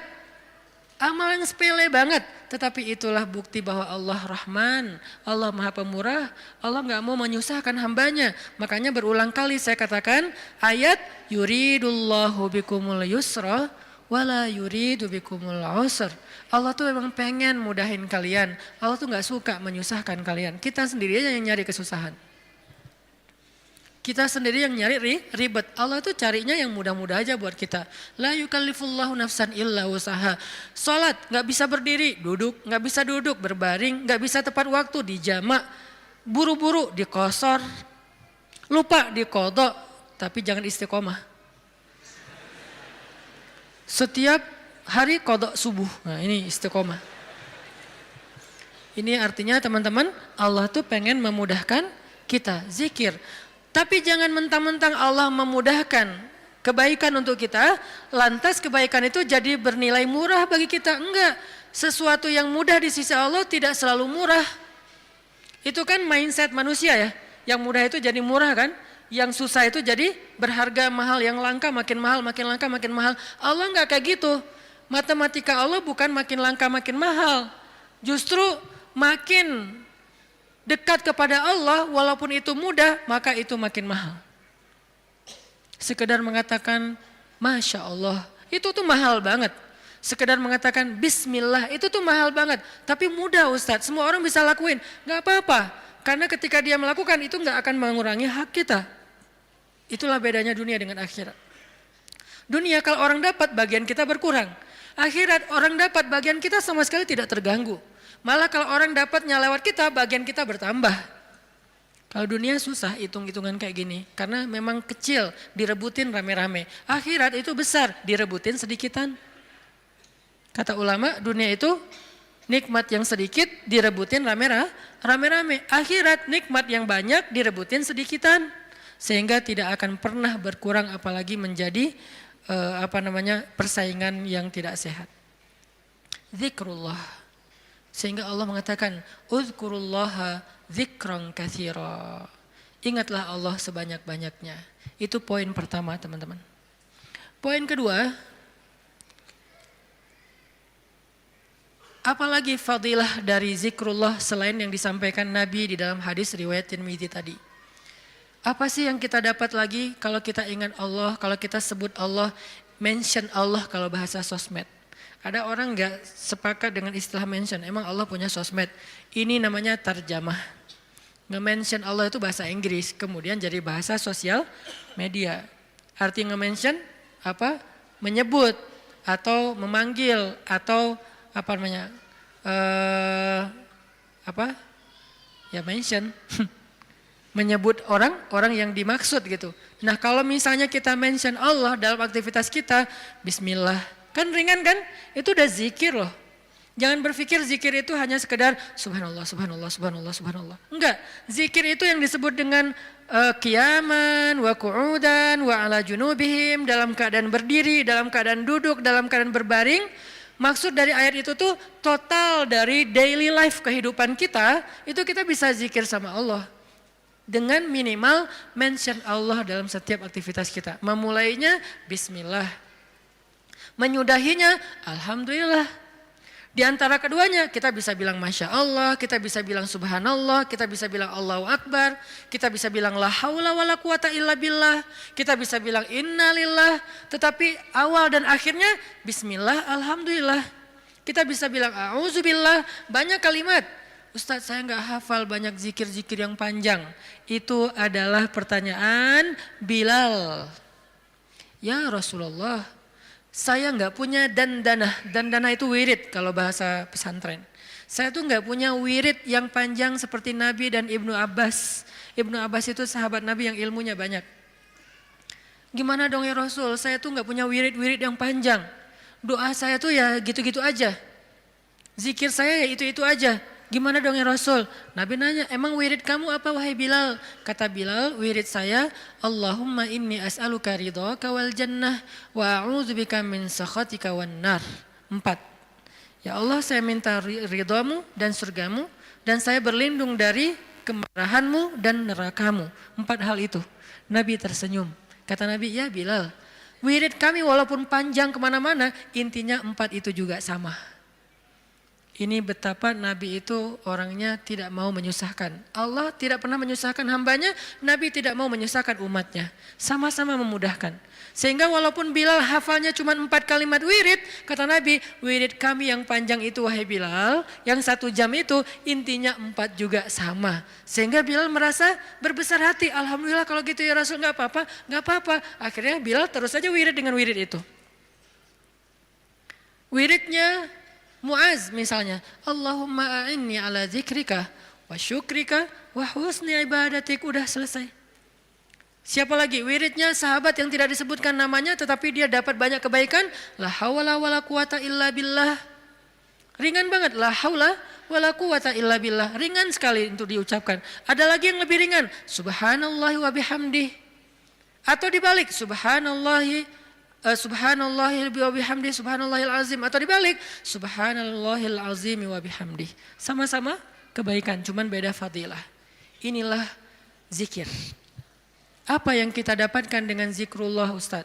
amal yang sepele banget. Tetapi itulah bukti bahwa Allah Rahman, Allah Maha Pemurah, Allah gak mau menyusahkan hambanya. Makanya berulang kali saya katakan ayat yuridullahu bikumul yusra wala yuridu bikumul usr. Allah tuh memang pengen mudahin kalian. Allah tuh nggak suka menyusahkan kalian. Kita sendiri aja yang nyari kesusahan. Kita sendiri yang nyari ribet. Allah tuh carinya yang mudah-mudah aja buat kita. La yukallifullahu nafsan illa usaha. Salat nggak bisa berdiri, duduk, nggak bisa duduk, berbaring, nggak bisa tepat waktu, dijamak, buru-buru, dikosor, lupa, dikodok, tapi jangan istiqomah. Setiap hari kodok subuh. Nah ini istiqomah. Ini artinya teman-teman, Allah tuh pengen memudahkan kita zikir. Tapi jangan mentang-mentang Allah memudahkan kebaikan untuk kita, lantas kebaikan itu jadi bernilai murah bagi kita. Enggak, sesuatu yang mudah di sisi Allah tidak selalu murah. Itu kan mindset manusia ya, yang mudah itu jadi murah kan, yang susah itu jadi berharga mahal, yang langka makin mahal, makin langka makin mahal. Allah enggak kayak gitu, matematika Allah bukan makin langka makin mahal, justru makin dekat kepada Allah walaupun itu mudah, maka itu makin mahal. Sekedar mengatakan Masya Allah, itu tuh mahal banget. Sekedar mengatakan Bismillah, itu tuh mahal banget. Tapi mudah Ustadz, semua orang bisa lakuin. Gak apa-apa, karena ketika dia melakukan itu gak akan mengurangi hak kita. Itulah bedanya dunia dengan akhirat. Dunia kalau orang dapat, bagian kita berkurang. Akhirat orang dapat, bagian kita sama sekali tidak terganggu. Malah kalau orang dapatnya lewat kita, bagian kita bertambah. Kalau dunia susah hitung-hitungan kayak gini. Karena memang kecil, direbutin rame-rame. Akhirat itu besar, direbutin sedikitan. Kata ulama, dunia itu nikmat yang sedikit, direbutin rame-rame. Akhirat nikmat yang banyak, direbutin sedikitan. Sehingga tidak akan pernah berkurang, apalagi menjadi persaingan yang tidak sehat. Zikrullah. Sehingga Allah mengatakan, Uzkurullaha zikran katsira. Ingatlah Allah sebanyak-banyaknya. Itu poin pertama teman-teman. Poin kedua, apalagi fadilah dari zikrullah selain yang disampaikan Nabi di dalam hadis riwayat Tirmidzi tadi. Apa sih yang kita dapat lagi kalau kita ingat Allah, kalau kita sebut Allah, mention Allah kalau bahasa sosmed. Ada orang gak sepakat dengan istilah mention, emang Allah punya sosmed. Ini namanya tarjamah. Nge-mention Allah itu bahasa Inggris, kemudian jadi bahasa sosial media. Arti nge-mention apa? Menyebut atau memanggil atau apa namanya? Ya mention. Menyebut orang yang dimaksud gitu. Nah kalau misalnya kita mention Allah dalam aktivitas kita, Bismillah. Kan ringan kan? Itu udah zikir loh. Jangan berpikir zikir itu hanya sekedar subhanallah, subhanallah, subhanallah, subhanallah. Enggak, zikir itu yang disebut dengan qiyaman, wa qu'udan, wa ala junubihim, dalam keadaan berdiri, dalam keadaan duduk, dalam keadaan berbaring. Maksud dari ayat itu tuh total dari daily life kehidupan kita, itu kita bisa zikir sama Allah. Dengan minimal mention Allah dalam setiap aktivitas kita. Memulainya Bismillah. Menyudahinya, Alhamdulillah. Di antara keduanya, kita bisa bilang Masya Allah, kita bisa bilang Subhanallah, kita bisa bilang Allahu Akbar, kita bisa bilang La haula wa la quwata illa billah, kita bisa bilang Innalillah, tetapi awal dan akhirnya Bismillah, Alhamdulillah. Kita bisa bilang A'udzubillah, banyak kalimat. Ustadz saya nggak hafal banyak zikir-zikir yang panjang. Itu adalah pertanyaan Bilal. Ya Rasulullah, saya nggak punya dandanah itu wirid kalau bahasa pesantren. Saya tuh nggak punya wirid yang panjang seperti Nabi dan Ibnu Abbas. Ibnu Abbas itu sahabat Nabi yang ilmunya banyak. Gimana dong ya Rasul, saya tuh nggak punya wirid-wirid yang panjang. Doa saya tuh ya gitu-gitu aja. Zikir saya ya itu-itu aja. Gimana dong ya Rasul? Nabi nanya, emang wirid kamu apa wahai Bilal? Kata Bilal, wirid saya, Allahumma inni as'aluka ridhaka wal jannah wa a'udzubika min sakhatika wan nar. 4. Ya Allah, saya minta ridhamu dan surgamu dan saya berlindung dari kemarahanmu dan nerakamu. 4 hal itu. Nabi tersenyum. Kata Nabi, ya Bilal, wirid kami walaupun panjang kemana-mana, intinya 4 itu juga sama. Ini betapa Nabi itu orangnya tidak mau menyusahkan. Allah tidak pernah menyusahkan hambanya, Nabi tidak mau menyusahkan umatnya. Sama-sama memudahkan. Sehingga walaupun Bilal hafalnya cuma 4 kalimat wirid, kata Nabi, wirid kami yang panjang itu wahai Bilal, yang 1 jam itu intinya 4 juga sama. Sehingga Bilal merasa berbesar hati, alhamdulillah kalau gitu ya Rasul, gak apa-apa, gak apa-apa. Akhirnya Bilal terus saja wirid dengan wirid itu. Wiridnya Muaz misalnya, Allahumma a'inni ala zikrika wa syukrika wa husni ibadatik, udah selesai. Siapa lagi? Wiridnya sahabat yang tidak disebutkan namanya tetapi dia dapat banyak kebaikan, la haula wala quwata illa billah. Ringan banget, la haula wala quwata illa billah, ringan sekali untuk diucapkan. Ada lagi yang lebih ringan, subhanallahi wa bihamdih. Atau dibalik, subhanallahil wa bihamdi subhanallahil azim, atau dibalik subhanallahil azim wa bihamdi. Sama-sama kebaikan, cuman beda fadilah. Inilah zikir. Apa yang kita dapatkan dengan zikrullah Ustaz?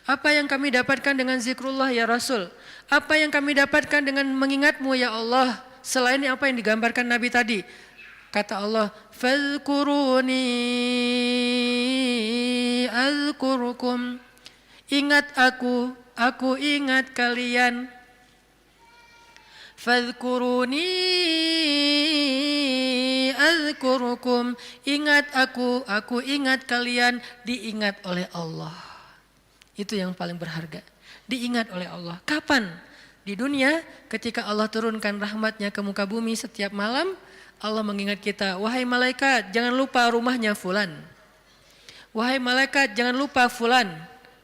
Apa yang kami dapatkan dengan zikrullah ya Rasul? Apa yang kami dapatkan dengan mengingatmu ya Allah? Selain apa yang digambarkan Nabi tadi. Kata Allah, fadhkuruni azkurkum. Ingat aku ingat kalian. Fadhkuruni azkurukum. Ingat aku ingat kalian, diingat oleh Allah. Itu yang paling berharga. Diingat oleh Allah. Kapan? Di dunia ketika Allah turunkan rahmatnya ke muka bumi setiap malam, Allah mengingat kita, wahai malaikat jangan lupa rumahnya fulan. Wahai malaikat jangan lupa fulan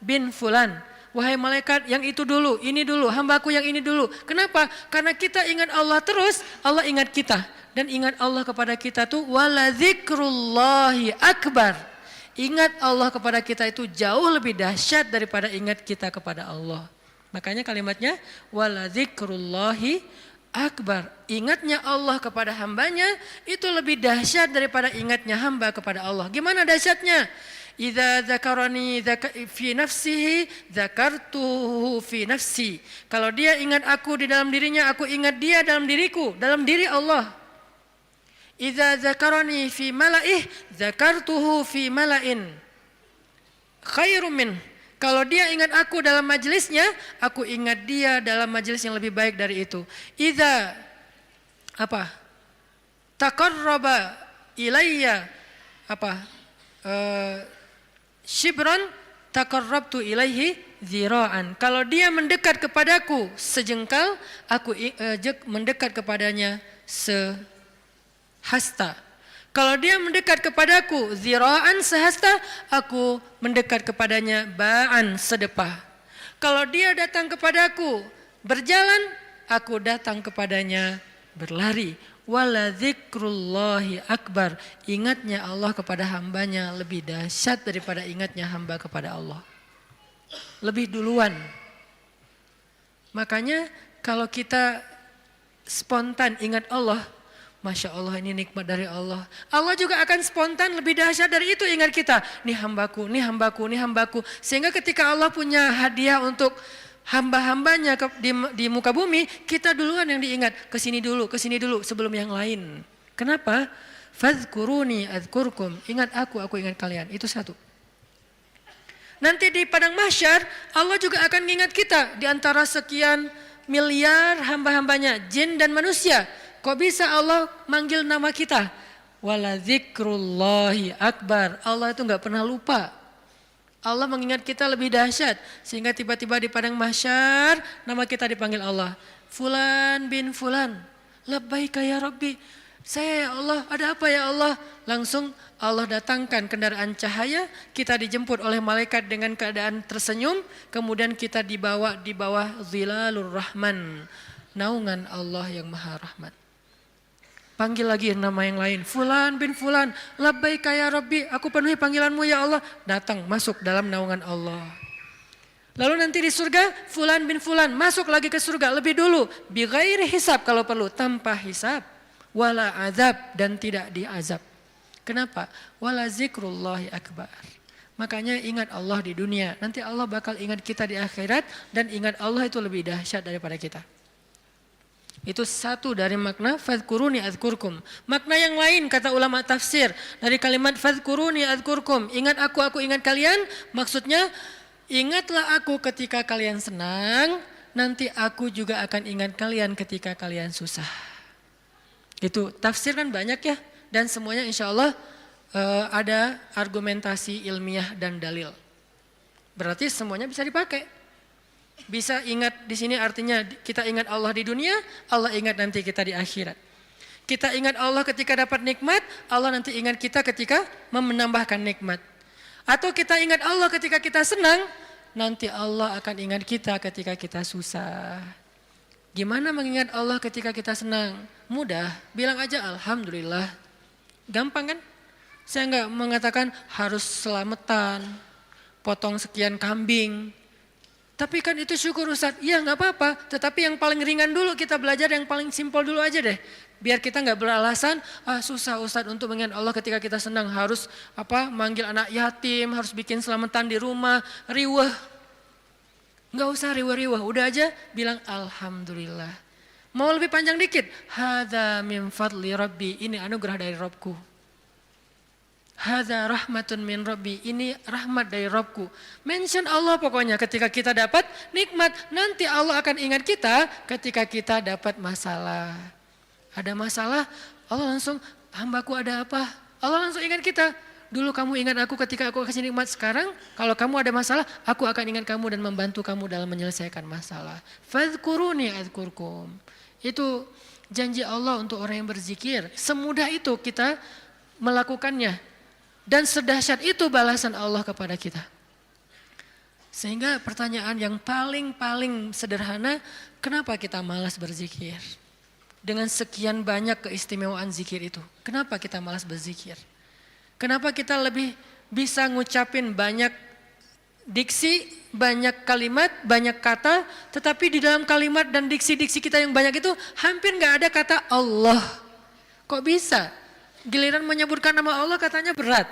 bin fulan. Wahai malaikat yang itu dulu, ini dulu, hambaku yang ini dulu. Kenapa? Karena kita ingat Allah terus, Allah ingat kita. Dan ingat Allah kepada kita tuh wala dzikrullahi akbar. Ingat Allah kepada kita itu jauh lebih dahsyat daripada ingat kita kepada Allah. Makanya kalimatnya wala dzikrullahi akbar. Ingatnya Allah kepada hambanya itu lebih dahsyat daripada ingatnya hamba kepada Allah. Gimana dahsyatnya? Idza dzakarani fi nafsihi dzakartuhu fi nafsi. Kalau dia ingat aku di dalam dirinya, aku ingat dia dalam diriku, dalam diri Allah. Idza dzakarani fi mala'ih dzakartuhu fi mala'in khairum min. Kalau dia ingat aku dalam majelisnya, aku ingat dia dalam majelis yang lebih baik dari itu. Idza taqarraba ilayya shibran taqarrabtu ilaihi zira'an. Kalau dia mendekat kepadaku sejengkal, aku mendekat kepadanya sehasta. Kalau dia mendekat kepadaku zira'an sehasta, aku mendekat kepadanya ba'an sedepah. Kalau dia datang kepadaku berjalan, aku datang kepadanya berlari. Wala dzikrullahi akbar. Ingatnya Allah kepada hambanya lebih dahsyat daripada ingatnya hamba kepada Allah. Lebih duluan. Makanya kalau kita spontan ingat Allah, Masya Allah ini nikmat dari Allah. Allah juga akan spontan lebih dahsyat dari itu ingat kita. Nih hambaku, nih hambaku, nih hambaku. Sehingga ketika Allah punya hadiah untuk hamba-hambanya di muka bumi, kita duluan yang diingat. Kesini dulu sebelum yang lain. Kenapa? Fadhkuruni adzkurkum. Ingat aku ingat kalian. Itu satu. Nanti di padang mahsyar Allah juga akan mengingat kita di antara sekian miliar hamba-hambanya, jin dan manusia. Kok bisa Allah manggil nama kita? Wala dzikrullahi akbar. Allah itu enggak pernah lupa. Allah mengingat kita lebih dahsyat sehingga tiba-tiba di padang mahsyar nama kita dipanggil Allah. Fulan bin fulan. Labbaika ya Rabbi. Saya ya Allah, ada apa ya Allah? Langsung Allah datangkan kendaraan cahaya, kita dijemput oleh malaikat dengan keadaan tersenyum, kemudian kita dibawa di bawah zilalur rahman, naungan Allah yang maha rahmat. Panggil lagi nama yang lain, fulan bin fulan, labbaika ya Rabbi, aku penuhi panggilanmu ya Allah. Datang, masuk dalam naungan Allah. Lalu nanti di surga, fulan bin fulan, masuk lagi ke surga lebih dulu. Bi ghairi hisab kalau perlu, tanpa hisab. Wala azab, dan tidak diazab. Kenapa? Wala zikrullahi akbar. Makanya ingat Allah di dunia, nanti Allah bakal ingat kita di akhirat, dan ingat Allah itu lebih dahsyat daripada kita. Itu satu dari makna fadhkuruni adzkurkum. Makna yang lain kata ulama tafsir dari kalimat fadhkuruni adzkurkum, ingat aku ingat kalian, maksudnya ingatlah aku ketika kalian senang, nanti aku juga akan ingat kalian ketika kalian susah. Itu tafsir kan banyak ya, dan semuanya insya Allah ada argumentasi ilmiah dan dalil. Berarti semuanya bisa dipakai. Bisa ingat di sini artinya kita ingat Allah di dunia, Allah ingat nanti kita di akhirat. Kita ingat Allah ketika dapat nikmat, Allah nanti ingat kita ketika menambahkan nikmat. Atau kita ingat Allah ketika kita senang, nanti Allah akan ingat kita ketika kita susah. Gimana mengingat Allah ketika kita senang? Mudah, bilang aja alhamdulillah. Gampang kan? Saya enggak mengatakan harus selamatan, potong sekian kambing. Tapi kan itu syukur Ustadz, ya nggak apa-apa. Tetapi yang paling ringan dulu kita belajar, yang paling simpel dulu aja deh. Biar kita nggak beralasan, susah Ustadz untuk mengingat Allah ketika kita senang. Harus manggil anak yatim, harus bikin selamatan di rumah, riweh. Nggak usah riweh-riweh, udah aja bilang alhamdulillah. Mau lebih panjang dikit, hadza min fadli rabbi, ini anugerah dari Robku. Hadza rahmatun min rabbi, ini rahmat dari Robku. Mention Allah pokoknya ketika kita dapat nikmat. Nanti Allah akan ingat kita ketika kita dapat masalah. Ada masalah, Allah langsung, hambaku ada apa? Allah langsung ingat kita. Dulu kamu ingat aku ketika aku kasih nikmat. Sekarang kalau kamu ada masalah, aku akan ingat kamu dan membantu kamu dalam menyelesaikan masalah. Fadhkuruni adzkurkum. Itu janji Allah untuk orang yang berzikir. Semudah itu kita melakukannya. Dan sedahsyat itu balasan Allah kepada kita. Sehingga pertanyaan yang paling sederhana, kenapa kita malas berzikir? Dengan sekian banyak keistimewaan zikir itu, kenapa kita malas berzikir? Kenapa kita lebih bisa ngucapin banyak diksi, banyak kalimat, banyak kata, tetapi di dalam kalimat dan diksi-diksi kita yang banyak itu hampir gak ada kata Allah. Kok bisa? Giliran menyebutkan nama Allah katanya berat.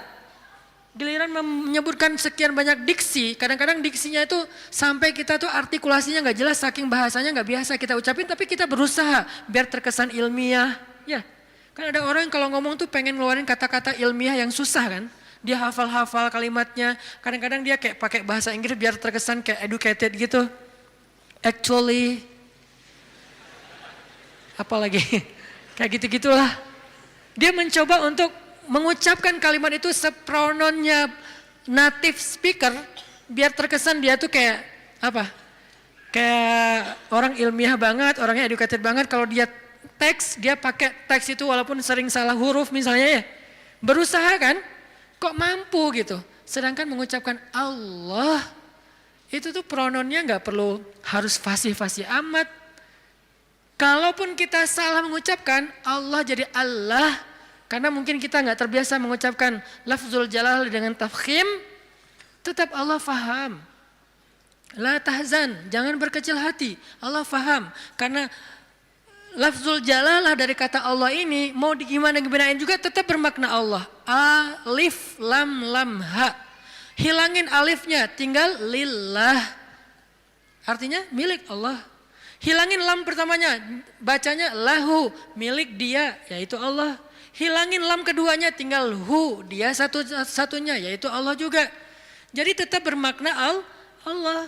Giliran menyebutkan sekian banyak diksi, kadang-kadang diksinya itu sampai kita tuh artikulasinya gak jelas, saking bahasanya gak biasa kita ucapin, tapi kita berusaha biar terkesan ilmiah. Ya, kan ada orang yang kalau ngomong tuh pengen ngeluarin kata-kata ilmiah yang susah kan. Dia hafal-hafal kalimatnya, kadang-kadang dia kayak pakai bahasa Inggris biar terkesan kayak educated gitu. Actually, apalagi, kayak gitu-gitulah. Dia mencoba untuk mengucapkan kalimat itu seprononnya native speaker biar terkesan dia tuh kayak kayak orang ilmiah banget, orangnya educated banget. Kalau dia teks, dia pakai teks itu walaupun sering salah huruf misalnya ya. Berusaha kan, kok mampu gitu. Sedangkan mengucapkan Allah, itu tuh prononnya gak perlu harus fasih-fasih amat. Kalaupun kita salah mengucapkan Allah jadi Allah, karena mungkin kita nggak terbiasa mengucapkan lafzul jalal dengan tafkhim, tetap Allah faham. La tahzan, jangan berkecil hati. Allah faham, karena lafzul jalalah dari kata Allah ini mau gimanain juga tetap bermakna Allah. Alif lam lam ha. Hilangin alifnya, tinggal lillah. Artinya milik Allah. Hilangin lam pertamanya, bacanya lahu, milik dia, yaitu Allah. Hilangin lam keduanya, tinggal hu, dia satunya, yaitu Allah juga. Jadi tetap bermakna Allah.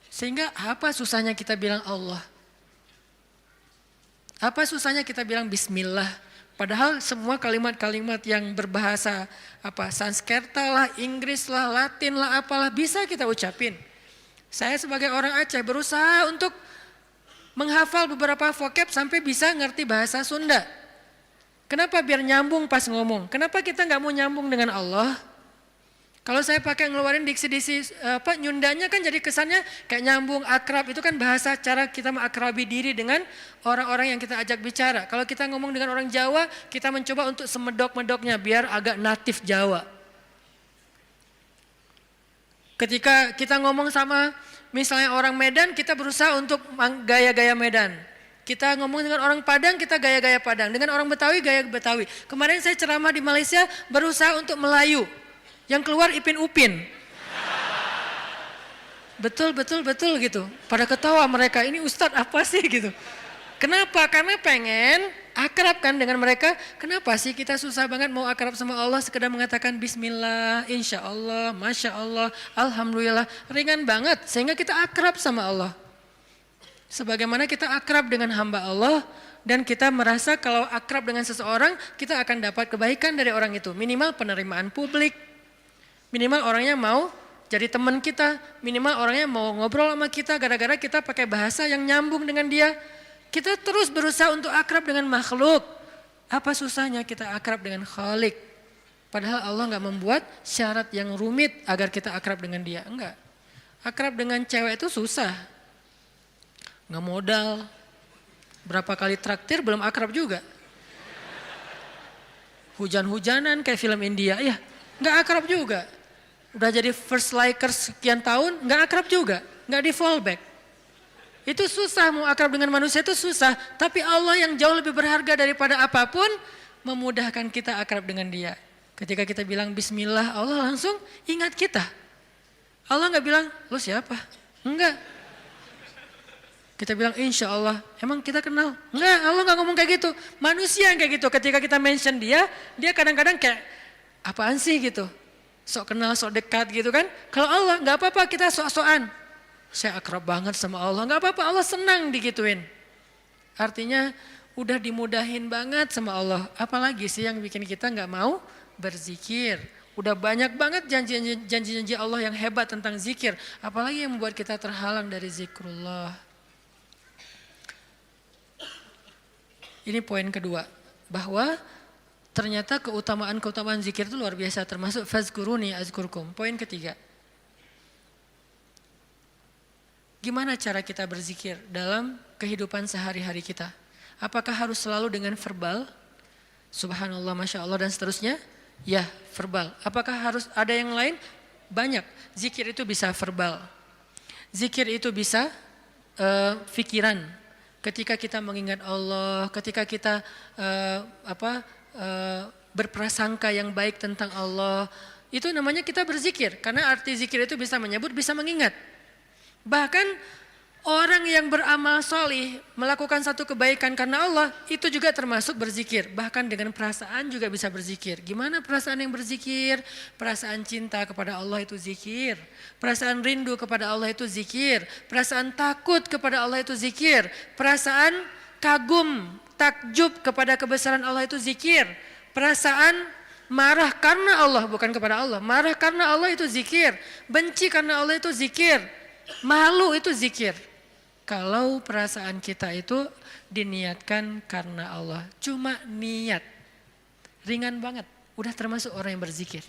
Sehingga apa susahnya kita bilang Allah? Apa susahnya kita bilang Bismillah? Padahal semua kalimat-kalimat yang berbahasa Sanskerta lah, Inggris lah, Latin lah, apalah bisa kita ucapin. Saya sebagai orang Aceh berusaha untuk menghafal beberapa vocab sampai bisa ngerti bahasa Sunda. Kenapa? Biar nyambung pas ngomong. Kenapa kita nggak mau nyambung dengan Allah? Kalau saya pakai ngeluarin diksi-diksi nyundanya kan jadi kesannya kayak nyambung, akrab. Itu kan bahasa cara kita mengakrabi diri dengan orang-orang yang kita ajak bicara. Kalau kita ngomong dengan orang Jawa, kita mencoba untuk semedok-medoknya biar agak natif Jawa. Ketika kita ngomong sama misalnya orang Medan, kita berusaha untuk gaya-gaya Medan. Kita ngomong dengan orang Padang, kita gaya-gaya Padang. Dengan orang Betawi, gaya Betawi. Kemarin saya ceramah di Malaysia, berusaha untuk Melayu. Yang keluar Ipin Upin. Betul gitu. Pada ketawa mereka, ini Ustadz apa sih gitu. Kenapa? Karena pengen akrab kan dengan mereka. Kenapa sih kita susah banget mau akrab sama Allah, sekedar mengatakan bismillah, insya Allah, masya Allah, alhamdulillah. Ringan banget sehingga kita akrab sama Allah. Sebagaimana kita akrab dengan hamba Allah dan kita merasa kalau akrab dengan seseorang kita akan dapat kebaikan dari orang itu. Minimal penerimaan publik, minimal orangnya mau jadi teman kita, minimal orangnya mau ngobrol sama kita gara-gara kita pakai bahasa yang nyambung dengan dia. Kita terus berusaha untuk akrab dengan makhluk. Apa susahnya kita akrab dengan Khalik? Padahal Allah nggak membuat syarat yang rumit agar kita akrab dengan dia. Enggak. Akrab dengan cewek itu susah. Nggak modal. Berapa kali traktir belum akrab juga. Hujan-hujanan kayak film India, ya nggak akrab juga. Udah jadi first likers sekian tahun, nggak akrab juga. Nggak di fallback. Itu susah, mau akrab dengan manusia itu susah. Tapi Allah yang jauh lebih berharga daripada apapun, memudahkan kita akrab dengan dia. Ketika kita bilang bismillah, Allah langsung ingat kita. Allah nggak bilang, lo siapa? Enggak. Kita bilang insya Allah, emang kita kenal? Enggak, Allah nggak ngomong kayak gitu. Manusia yang kayak gitu, ketika kita mention dia kadang-kadang kayak, apaan sih gitu. Sok kenal, sok dekat gitu kan. Kalau Allah nggak apa-apa, kita sok-sokan. Saya akrab banget sama Allah, nggak apa-apa, Allah senang digituin. Artinya udah dimudahin banget sama Allah. Apalagi sih yang bikin kita nggak mau berzikir. Udah banyak banget janji-janji Allah yang hebat tentang zikir. Apalagi yang membuat kita terhalang dari zikrullah. Ini poin kedua, bahwa ternyata keutamaan zikir itu luar biasa, termasuk fazkuruni azkurkum. Poin ketiga. Gimana cara kita berzikir dalam kehidupan sehari-hari kita? Apakah harus selalu dengan verbal? Subhanallah, Masya Allah dan seterusnya? Ya, verbal. Apakah harus ada yang lain? Banyak. Zikir itu bisa verbal. Zikir itu bisa fikiran. Ketika kita mengingat Allah, ketika kita berprasangka yang baik tentang Allah, itu namanya kita berzikir. Karena arti zikir itu bisa menyebut, bisa mengingat. Bahkan orang yang beramal solih melakukan satu kebaikan karena Allah itu juga termasuk berzikir. Bahkan dengan perasaan juga bisa berzikir. Gimana perasaan yang berzikir? Perasaan cinta kepada Allah itu zikir. Perasaan rindu kepada Allah itu zikir. Perasaan takut kepada Allah itu zikir. Perasaan kagum, takjub kepada kebesaran Allah itu zikir. Perasaan marah karena Allah, bukan kepada Allah. Marah karena Allah itu zikir. Benci karena Allah itu zikir. Malu itu zikir. Kalau perasaan kita itu diniatkan karena Allah, cuma niat, ringan banget, udah termasuk orang yang berzikir.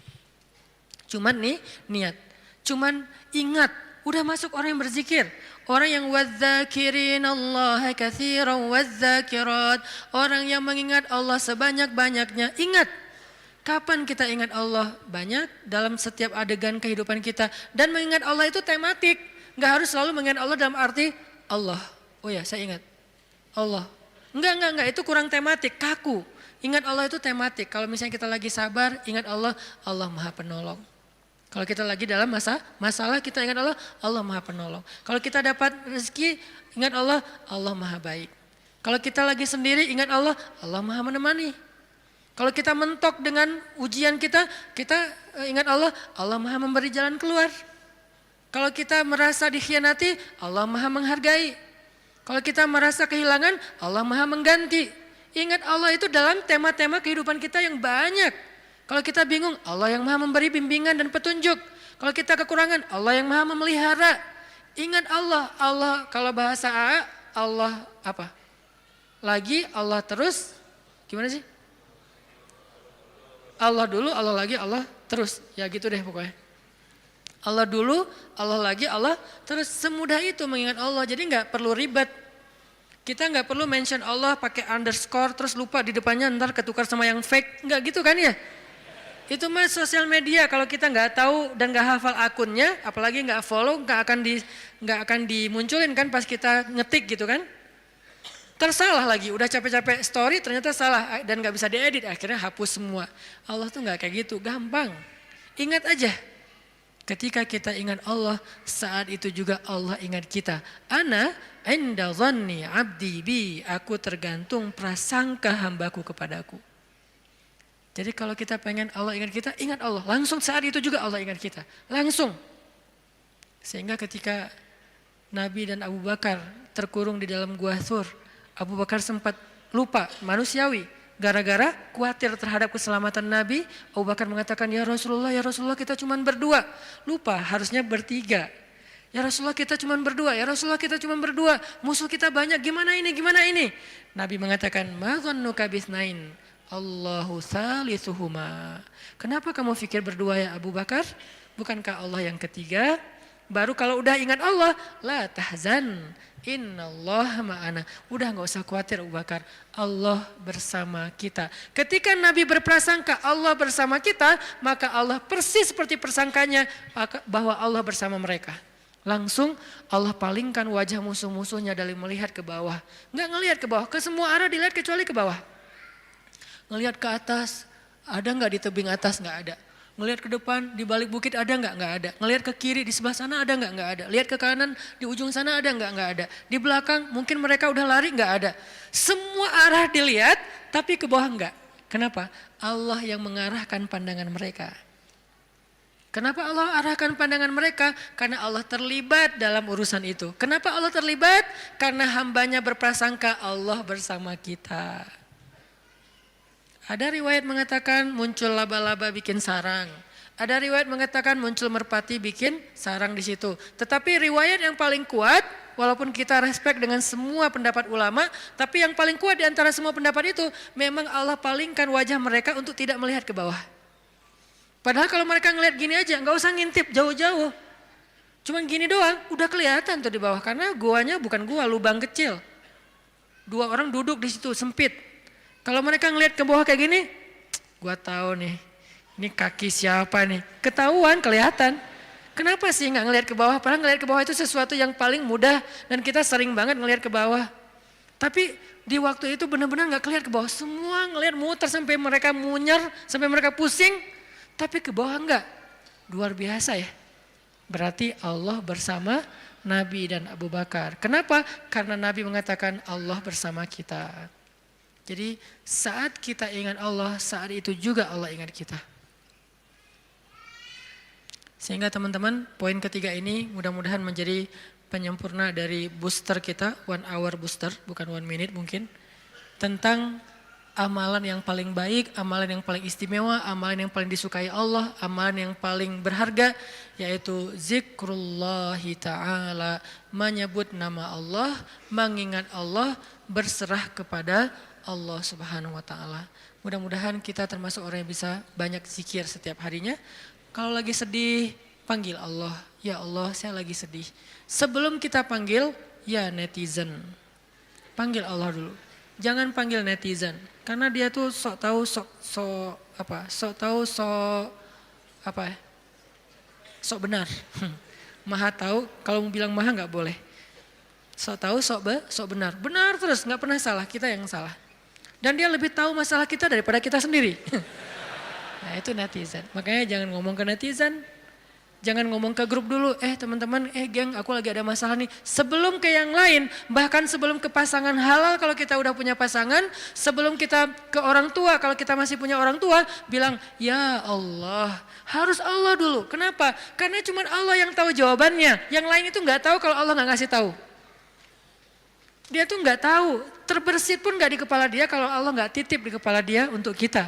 Cuman nih niat, cuman ingat, udah masuk orang yang berzikir. Orang yang wadzakirin Allah katsiran wadzakirat, orang yang mengingat Allah sebanyak-banyaknya. Ingat, kapan kita ingat Allah? Banyak dalam setiap adegan kehidupan kita. Dan mengingat Allah itu tematik. Nggak harus selalu mengingat Allah dalam arti Allah. Oh ya, saya ingat Allah. Enggak, itu kurang tematik, kaku. Ingat Allah itu tematik. Kalau misalnya kita lagi sabar, ingat Allah, Allah Maha Penolong. Kalau kita lagi dalam masalah, kita ingat Allah, Allah Maha Penolong. Kalau kita dapat rezeki, ingat Allah, Allah Maha Baik. Kalau kita lagi sendiri, ingat Allah, Allah Maha Menemani. Kalau kita mentok dengan ujian kita ingat Allah, Allah Maha Memberi jalan keluar. Kalau kita merasa dikhianati, Allah Maha Menghargai. Kalau kita merasa kehilangan, Allah Maha Mengganti. Ingat Allah itu dalam tema-tema kehidupan kita yang banyak. Kalau kita bingung, Allah yang Maha Memberi bimbingan dan petunjuk. Kalau kita kekurangan, Allah yang Maha Memelihara. Ingat Allah kalau bahasa Allah apa? Lagi Allah terus, gimana sih? Allah dulu, Allah lagi, Allah terus. Ya gitu deh pokoknya. Allah dulu, Allah lagi, Allah terus. Semudah itu mengingat Allah. Jadi nggak perlu ribet. Kita nggak perlu mention Allah pakai underscore terus lupa di depannya ntar ketukar sama yang fake. Nggak gitu kan ya? Itu mah sosial media. Kalau kita nggak tahu dan nggak hafal akunnya, apalagi nggak follow, nggak akan dimunculin kan pas kita ngetik gitu kan? Tersalah lagi. Udah capek-capek story ternyata salah dan nggak bisa diedit. Akhirnya hapus semua. Allah tuh nggak kayak gitu. Gampang. Ingat aja. Ketika kita ingat Allah, saat itu juga Allah ingat kita. Ana inda dhanni abdi bi, aku tergantung prasangka hambaku kepadaku. Jadi kalau kita pengen Allah ingat kita, ingat Allah. Langsung saat itu juga Allah ingat kita. Langsung. Sehingga ketika Nabi dan Abu Bakar terkurung di dalam gua Thur, Abu Bakar sempat lupa, manusiawi. Gara-gara khawatir terhadap keselamatan Nabi, Abu Bakar mengatakan, ya Rasulullah kita cuma berdua. Lupa, harusnya bertiga. Ya Rasulullah kita cuma berdua, ya Rasulullah kita cuma berdua. Musuh kita banyak, gimana ini? Nabi mengatakan, ma dhannuka bisnain, Allahu salisuhuma. Kenapa kamu pikir berdua ya Abu Bakar? Bukankah Allah yang ketiga? Baru kalau udah ingat Allah, la tahzan, innallaha ma'ana. Udah gak usah khawatir Abu Bakar, Allah bersama kita. Ketika Nabi berprasangka Allah bersama kita, maka Allah persis seperti persangkanya bahwa Allah bersama mereka. Langsung Allah palingkan wajah musuh-musuhnya dari melihat ke bawah. Gak ngelihat ke bawah, ke semua arah dilihat kecuali ke bawah. Ngelihat ke atas, ada gak di tebing atas? Gak ada. Ngelihat ke depan, di balik bukit ada nggak? Nggak ada. Ngelihat ke kiri, di sebelah sana ada nggak? Nggak ada. Lihat ke kanan, di ujung sana ada nggak? Nggak ada. Di belakang, mungkin mereka udah lari, nggak ada. Semua arah dilihat, tapi ke bawah nggak. Kenapa? Allah yang mengarahkan pandangan mereka. Kenapa Allah arahkan pandangan mereka? Karena Allah terlibat dalam urusan itu. Kenapa Allah terlibat? Karena hambanya berprasangka Allah bersama kita. Ada riwayat mengatakan muncul laba-laba bikin sarang. Ada riwayat mengatakan muncul merpati bikin sarang di situ. Tetapi riwayat yang paling kuat, walaupun kita respect dengan semua pendapat ulama, tapi yang paling kuat di antara semua pendapat itu, memang Allah palingkan wajah mereka untuk tidak melihat ke bawah. Padahal kalau mereka ngelihat gini aja, nggak usah ngintip jauh-jauh. Cuman gini doang, udah kelihatan tuh di bawah. Karena guanya bukan gua, lubang kecil. 2 orang duduk di situ, sempit. Kalau mereka ngelihat ke bawah kayak gini, gua tahu nih, ini kaki siapa nih? Ketahuan, kelihatan. Kenapa sih nggak ngelihat ke bawah? Padahal ngelihat ke bawah itu sesuatu yang paling mudah dan kita sering banget ngelihat ke bawah. Tapi di waktu itu benar-benar nggak kelihatan ke bawah. Semua ngelihat muter sampai mereka munyer, sampai mereka pusing, tapi ke bawah enggak. Luar biasa ya. Berarti Allah bersama Nabi dan Abu Bakar. Kenapa? Karena Nabi mengatakan Allah bersama kita. Jadi saat kita ingat Allah, saat itu juga Allah ingat kita. Sehingga teman-teman, poin ketiga ini mudah-mudahan menjadi penyempurna dari booster kita, 1 hour booster, bukan 1 minute mungkin. Tentang amalan yang paling baik, amalan yang paling istimewa, amalan yang paling disukai Allah, amalan yang paling berharga, yaitu zikrullahi ta'ala, menyebut nama Allah, mengingat Allah, berserah kepada Allah Subhanahu wa taala. Mudah-mudahan kita termasuk orang yang bisa banyak zikir setiap harinya. Kalau lagi sedih, panggil Allah. Ya Allah, saya lagi sedih. Sebelum kita panggil, ya netizen. Panggil Allah dulu. Jangan panggil netizen. Karena dia tuh sok tahu, sok benar. Maha tahu, kalau mau bilang maha nggak boleh. Sok tahu, sok benar. Benar terus, nggak pernah salah, kita yang salah. Dan dia lebih tahu masalah kita daripada kita sendiri. Nah itu netizen. Makanya jangan ngomong ke netizen. Jangan ngomong ke grup dulu. Teman-teman, geng aku lagi ada masalah nih. Sebelum ke yang lain, bahkan sebelum ke pasangan halal kalau kita udah punya pasangan. Sebelum kita ke orang tua, kalau kita masih punya orang tua. Bilang, ya Allah. Harus Allah dulu. Kenapa? Karena cuma Allah yang tahu jawabannya. Yang lain itu gak tahu kalau Allah gak ngasih tahu. Dia tuh nggak tahu, terbersit pun nggak di kepala dia kalau Allah nggak titip di kepala dia untuk kita.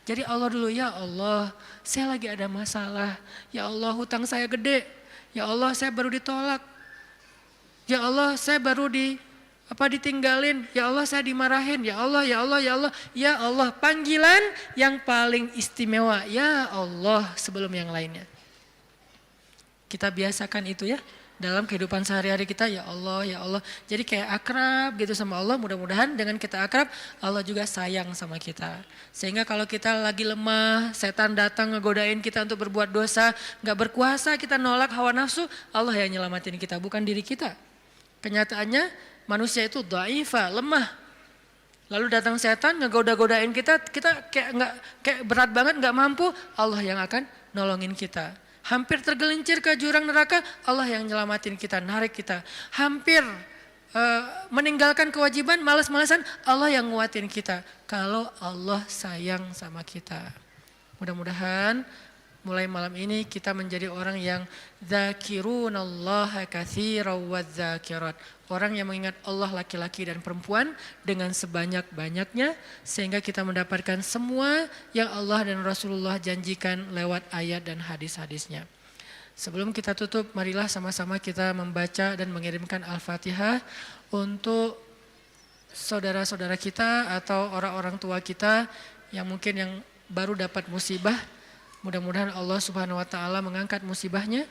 Jadi Allah dulu, ya Allah, saya lagi ada masalah. Ya Allah, hutang saya gede. Ya Allah, saya baru ditolak. Ya Allah, saya baru ditinggalin. Ya Allah, saya dimarahin. Ya Allah, ya Allah, ya Allah, ya Allah. Panggilan yang paling istimewa, ya Allah sebelum yang lainnya. Kita biasakan itu ya. Dalam kehidupan sehari-hari kita, ya Allah, ya Allah. Jadi kayak akrab gitu sama Allah, mudah-mudahan dengan kita akrab, Allah juga sayang sama kita. Sehingga kalau kita lagi lemah, setan datang ngegodain kita untuk berbuat dosa, gak berkuasa, kita nolak hawa nafsu, Allah yang nyelamatin kita, bukan diri kita. Kenyataannya manusia itu dhaifa, lemah. Lalu datang setan ngegoda-godain kita kayak berat banget, gak mampu, Allah yang akan nolongin kita. Hampir tergelincir ke jurang neraka, Allah yang nyelamatin kita, narik kita. Hampir meninggalkan kewajiban, malas-malasan, Allah yang nguatin kita. Kalau Allah sayang sama kita. Mudah-mudahan mulai malam ini kita menjadi orang yang zakirunallaha katsiran wadzakirat. Orang yang mengingat Allah laki-laki dan perempuan dengan sebanyak-banyaknya sehingga kita mendapatkan semua yang Allah dan Rasulullah janjikan lewat ayat dan hadis-hadisnya. Sebelum kita tutup, marilah sama-sama kita membaca dan mengirimkan Al-Fatihah untuk saudara-saudara kita atau orang-orang tua kita yang mungkin yang baru dapat musibah. Mudah-mudahan Allah Subhanahu wa taala mengangkat musibahnya,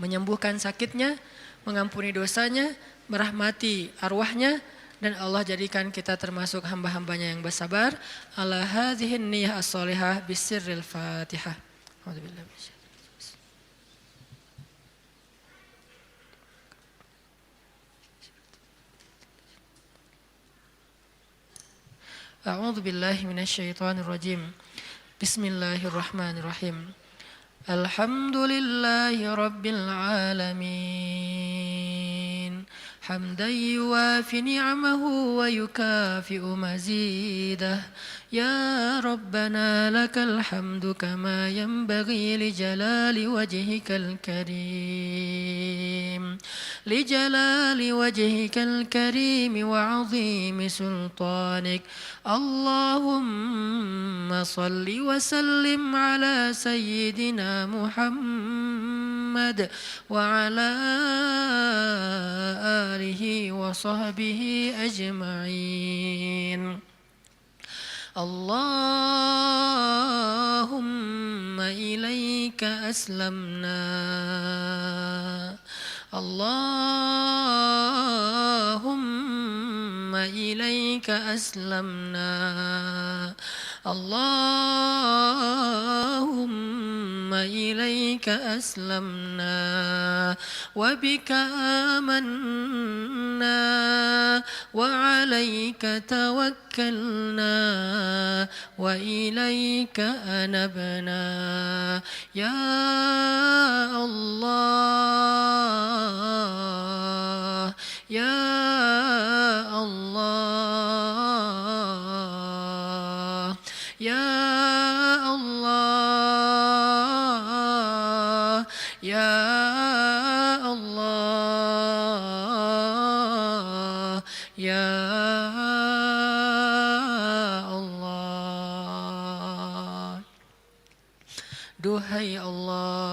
menyembuhkan sakitnya, mengampuni dosanya, merahmati arwahnya, dan Allah jadikan kita termasuk hamba-hambanya yang bersabar. Ala hadhihi niyyah as-shalihah bisirril Fatihah. A'udzubillahi minasyaitonir A'udzu billahi minasyaitonir rajim. Bismillahirrahmanirrahim. Alhamdulillahi rabbil alamin. Hamdan yuwafi ni'amahu wa yukafi'u mazidah. Ya Rabbana lakal hamdu kama yanbaghi li jalali wajhikal karim. Li jalali wajhikal karim wa 'azimi sultanik. Allahumma salli wa sallim ala sayyidina Muhammad wa ala alihi wa sahbihi ajma'in. Allahumma ilaika aslamna. Allahumma ilaika aslamna. Allahumma ilaika aslamna wa bika amanna wa alaika tawakkalna wa ilaika anabna. Ya Allah, Ya Allah, Ya Allah, Ya Allah, Ya Allah. Duhai Allah,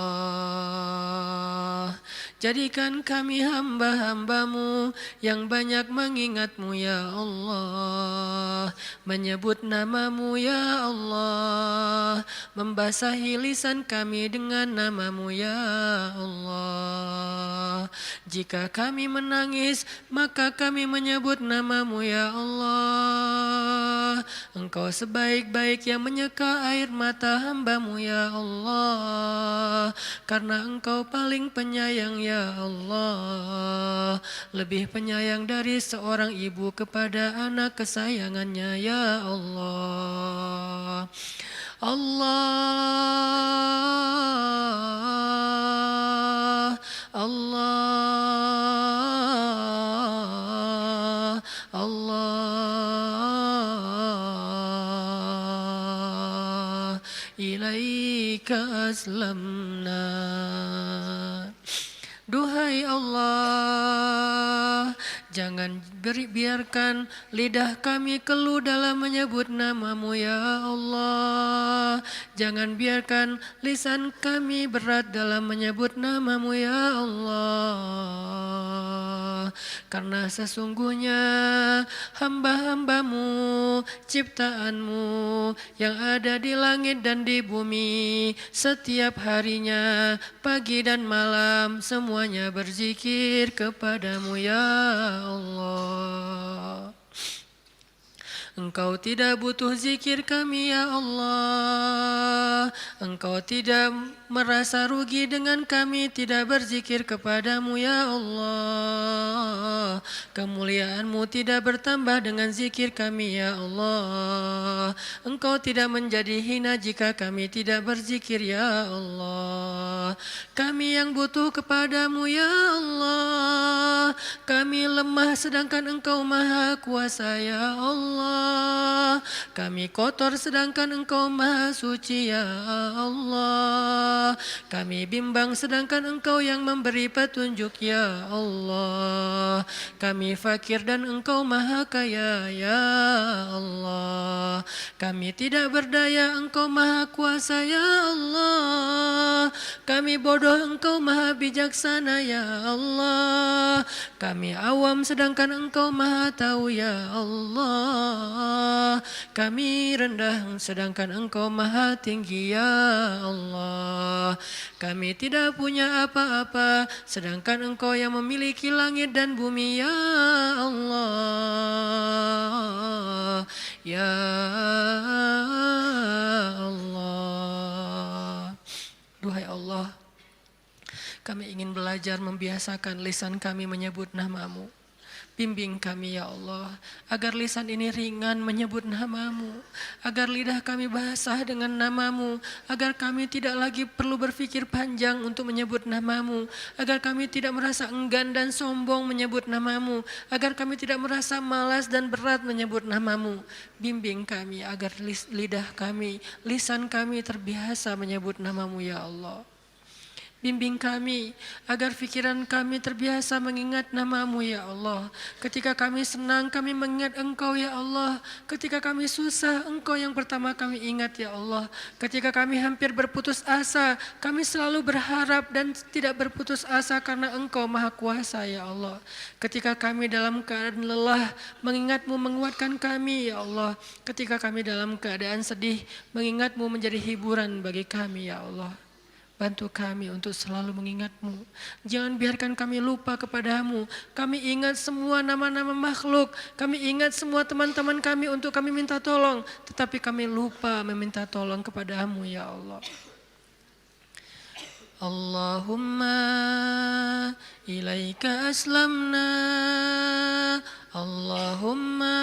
jadikan kami hamba-hambamu yang banyak mengingatmu ya Allah, menyebut namamu ya Allah, membasahi lisan kami dengan namamu ya Allah. Jika kami menangis, maka kami menyebut namamu ya Allah. Engkau sebaik-baik yang menyeka air mata hambamu ya Allah, karena Engkau paling penyayang ya Allah, lebih penyayang dari seorang ibu kepada anak kesayangannya ya Allah. Allah, Allah, Allah, ilaika aslamna. Duhai Allah, jangan biarkan lidah kami keluh dalam menyebut namamu ya Allah. Jangan biarkan lisan kami berat dalam menyebut namamu ya Allah. Karena sesungguhnya hamba-hambamu, ciptaanmu yang ada di langit dan di bumi, setiap harinya, pagi dan malam, semuanya berzikir kepadamu ya Allah. Engkau tidak butuh zikir kami ya Allah. Engkau tidak merasa rugi dengan kami tidak berzikir kepadamu ya Allah. Kemuliaan-Mu tidak bertambah dengan zikir kami ya Allah. Engkau tidak menjadi hina jika kami tidak berzikir ya Allah. Kami yang butuh kepadamu ya Allah. Kami lemah sedangkan Engkau maha kuasa ya Allah. Kami kotor sedangkan Engkau maha suci ya Allah. Kami bimbang sedangkan Engkau yang memberi petunjuk ya Allah. Kami fakir dan Engkau maha kaya ya Allah. Kami tidak berdaya, Engkau maha kuasa ya Allah. Kami bodoh, Engkau maha bijaksana ya Allah. Kami awam sedangkan Engkau maha tahu ya Allah. Kami rendah sedangkan Engkau maha tinggi ya Allah. Kami tidak punya apa-apa sedangkan Engkau yang memiliki langit dan bumi ya Allah. Ya Allah. Duhai Allah, kami ingin belajar membiasakan lisan kami menyebut nama-Mu. Bimbing kami ya Allah, agar lisan ini ringan menyebut nama-Mu, agar lidah kami basah dengan nama-Mu, agar kami tidak lagi perlu berpikir panjang untuk menyebut nama-Mu, agar kami tidak merasa enggan dan sombong menyebut nama-Mu, agar kami tidak merasa malas dan berat menyebut nama-Mu. Bimbing kami agar lidah kami, lisan kami terbiasa menyebut nama-Mu ya Allah. Bimbing kami agar pikiran kami terbiasa mengingat nama-Mu ya Allah. Ketika kami senang kami mengingat Engkau ya Allah. Ketika kami susah Engkau yang pertama kami ingat ya Allah. Ketika kami hampir berputus asa kami selalu berharap dan tidak berputus asa karena Engkau maha kuasa ya Allah. Ketika kami dalam keadaan lelah mengingat-Mu menguatkan kami ya Allah. Ketika kami dalam keadaan sedih mengingat-Mu menjadi hiburan bagi kami ya Allah. Bantu kami untuk selalu mengingat-Mu. Jangan biarkan kami lupa kepada-Mu. Kami ingat semua nama-nama makhluk. Kami ingat semua teman-teman kami untuk kami minta tolong. Tetapi kami lupa meminta tolong kepada-Mu ya Allah. Allahumma ilaika aslamna. Allahumma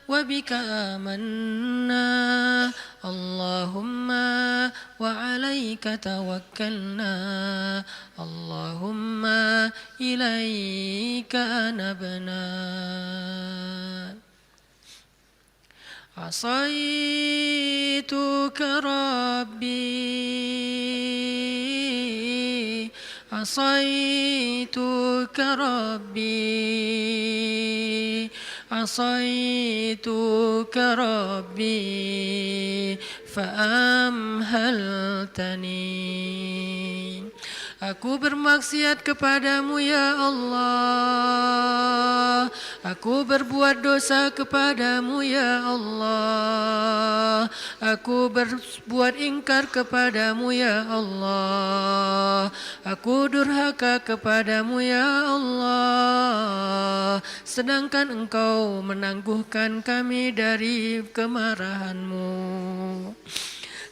wa bika amanna. Allahumma wa alaika tawakkalna. Allahumma ilaika anabna. Asaituka Rabbi, asaituka Rabbi, asaituka Rabbi, fa'amhaltani. Aku bermaksiat kepadamu ya Allah. Aku berbuat dosa kepadamu ya Allah. Aku berbuat ingkar kepadamu ya Allah. Aku durhaka kepadamu ya Allah. Sedangkan Engkau menangguhkan kami dari kemarahan-Mu.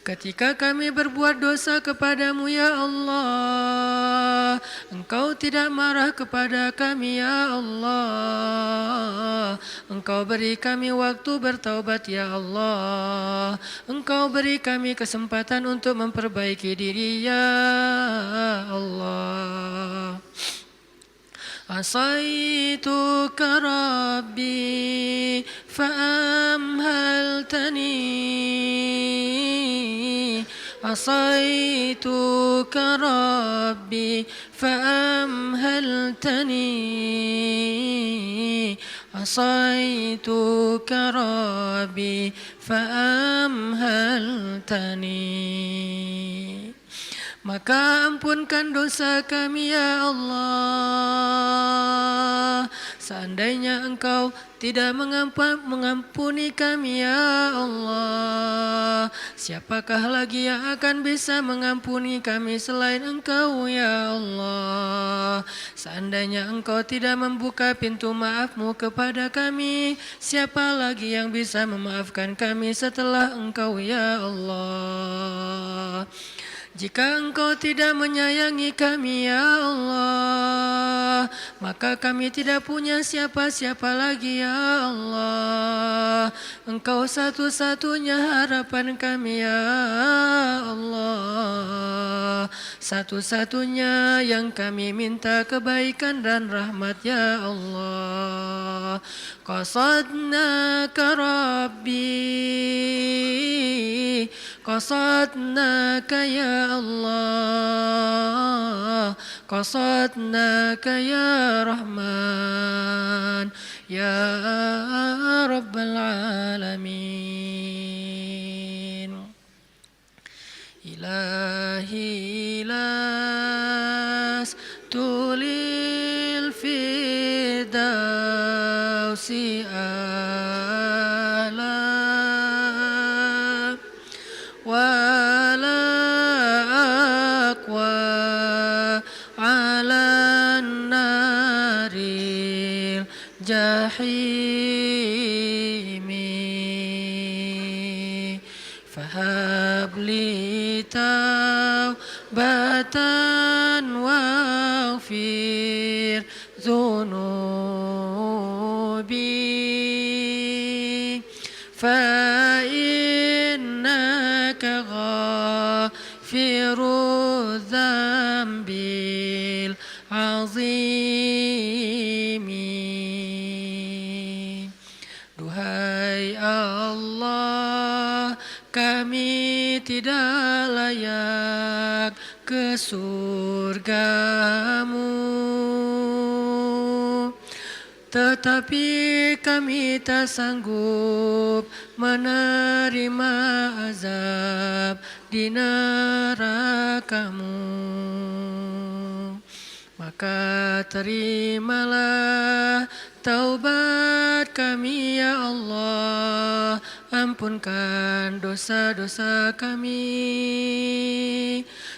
Ketika kami berbuat dosa kepadamu ya Allah, Engkau tidak marah kepada kami ya Allah. Engkau beri kami waktu bertaubat ya Allah. Engkau beri kami kesempatan untuk memperbaiki diri ya Allah. Asaituka Rabbi fa'amhaltani. Asaituka Rabbi fa'amhaltani. Asaituka Rabbi fa'amhaltani. Maka ampunkan dosa kami ya Allah. Seandainya Engkau tidak mengampuni kami ya Allah, siapakah lagi yang akan bisa mengampuni kami selain Engkau ya Allah. Seandainya seandainya Engkau tidak membuka pintu maaf-Mu kepada kami, siapa lagi yang bisa memaafkan kami setelah Engkau ya Allah. Jika Engkau tidak menyayangi kami ya Allah, maka kami tidak punya siapa-siapa lagi ya Allah. Engkau satu-satunya harapan kami ya Allah. Satu-satunya yang kami minta kebaikan dan rahmat ya Allah. Qasadnaka Rabbi, qasadnaka ya Allah, qasadnaka ya Rahman, ya Rabbal Alamin. Ilahi las tulil fidausi ala wala aqwa ala naril jahimi fahabli taubatan waghfir dhunubi fa innaka ghafiru dzambil azimi. Duhai Allah, kami tidak layak ke surga-Mu, tetapi kami tak sanggup menerima azab di neraka-Mu. Maka terimalah taubat kami ya Allah, ampunkan dosa-dosa kami.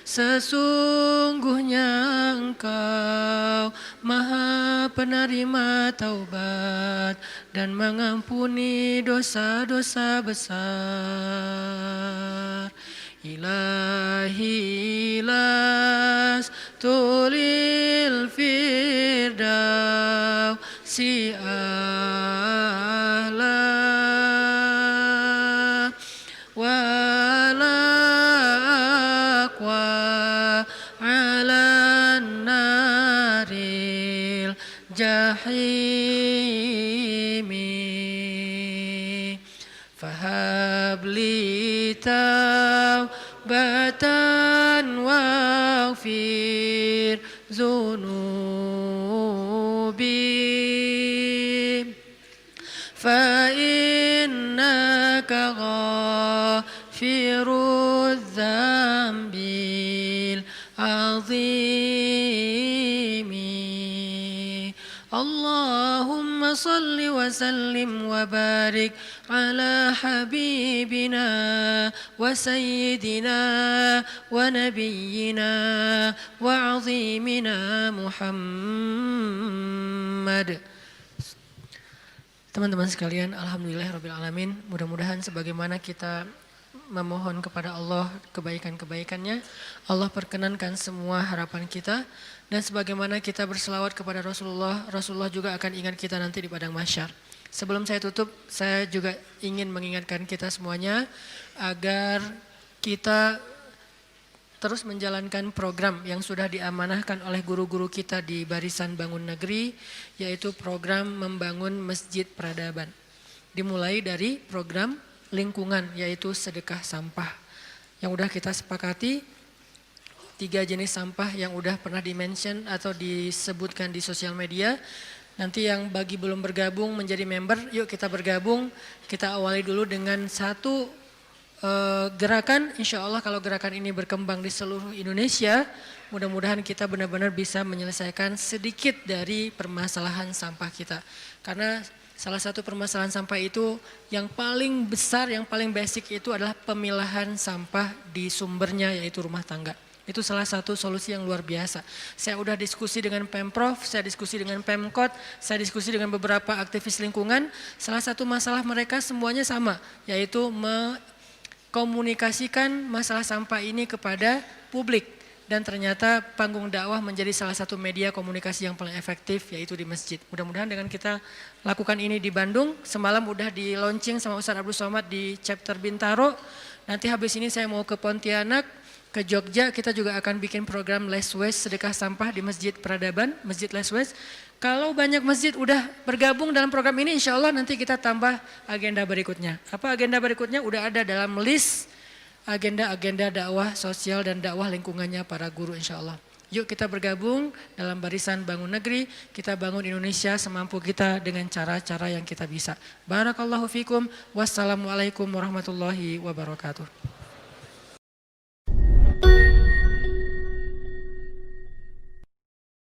Sesungguhnya Engkau Maha penerima taubat dan mengampuni dosa-dosa besar. Ilahi las tulil firdausi a'la wala aqwa ala naril jahimi fahabli taubatan waghfir dhunubi fa innaka ghafiru dzambil azimi. Allahumma salli wa sallim wa barik ala habibina wa sayyidina wa nabiyyina wa azimina Muhammad. Teman-teman sekalian, alhamdulillahirabbil alamin. Mudah-mudahan sebagaimana kita memohon kepada Allah kebaikan-kebaikannya, Allah perkenankan semua harapan kita. Dan sebagaimana kita berselawat kepada Rasulullah, Rasulullah juga akan ingat kita nanti di padang mahsyar. Sebelum saya tutup, saya juga ingin mengingatkan kita semuanya agar kita terus menjalankan program yang sudah diamanahkan oleh guru-guru kita di Barisan Bangun Negeri, yaitu program membangun Masjid Peradaban. Dimulai dari program lingkungan, yaitu sedekah sampah. Yang udah kita sepakati, 3 jenis sampah yang udah pernah di-mention atau disebutkan di sosial media. Nanti yang bagi belum bergabung menjadi member, yuk kita bergabung. Kita awali dulu dengan satu gerakan. Insya Allah kalau gerakan ini berkembang di seluruh Indonesia, mudah-mudahan kita benar-benar bisa menyelesaikan sedikit dari permasalahan sampah kita. Karena salah satu permasalahan sampah itu yang paling besar, yang paling basic itu adalah pemilahan sampah di sumbernya, yaitu rumah tangga. Itu salah satu solusi yang luar biasa. Saya udah diskusi dengan Pemprov, saya diskusi dengan Pemkot, saya diskusi dengan beberapa aktivis lingkungan. Salah satu masalah mereka semuanya sama, yaitu mengkomunikasikan masalah sampah ini kepada publik. Dan ternyata panggung dakwah menjadi salah satu media komunikasi yang paling efektif, yaitu di masjid. Mudah-mudahan dengan kita lakukan ini di Bandung, semalam udah di launching sama Ustadz Abdul Somad di chapter Bintaro. Nanti habis ini saya mau ke Pontianak, ke Jogja, kita juga akan bikin program Less Waste sedekah sampah di Masjid Peradaban, Masjid Less Waste. Kalau banyak masjid udah bergabung dalam program ini, insya Allah nanti kita tambah agenda berikutnya. Apa agenda berikutnya? Udah ada dalam list agenda-agenda dakwah sosial dan dakwah lingkungannya para guru insya Allah. Yuk kita bergabung dalam barisan bangun negeri, kita bangun Indonesia semampu kita dengan cara-cara yang kita bisa. Barakallahu fikum, wassalamualaikum warahmatullahi wabarakatuh.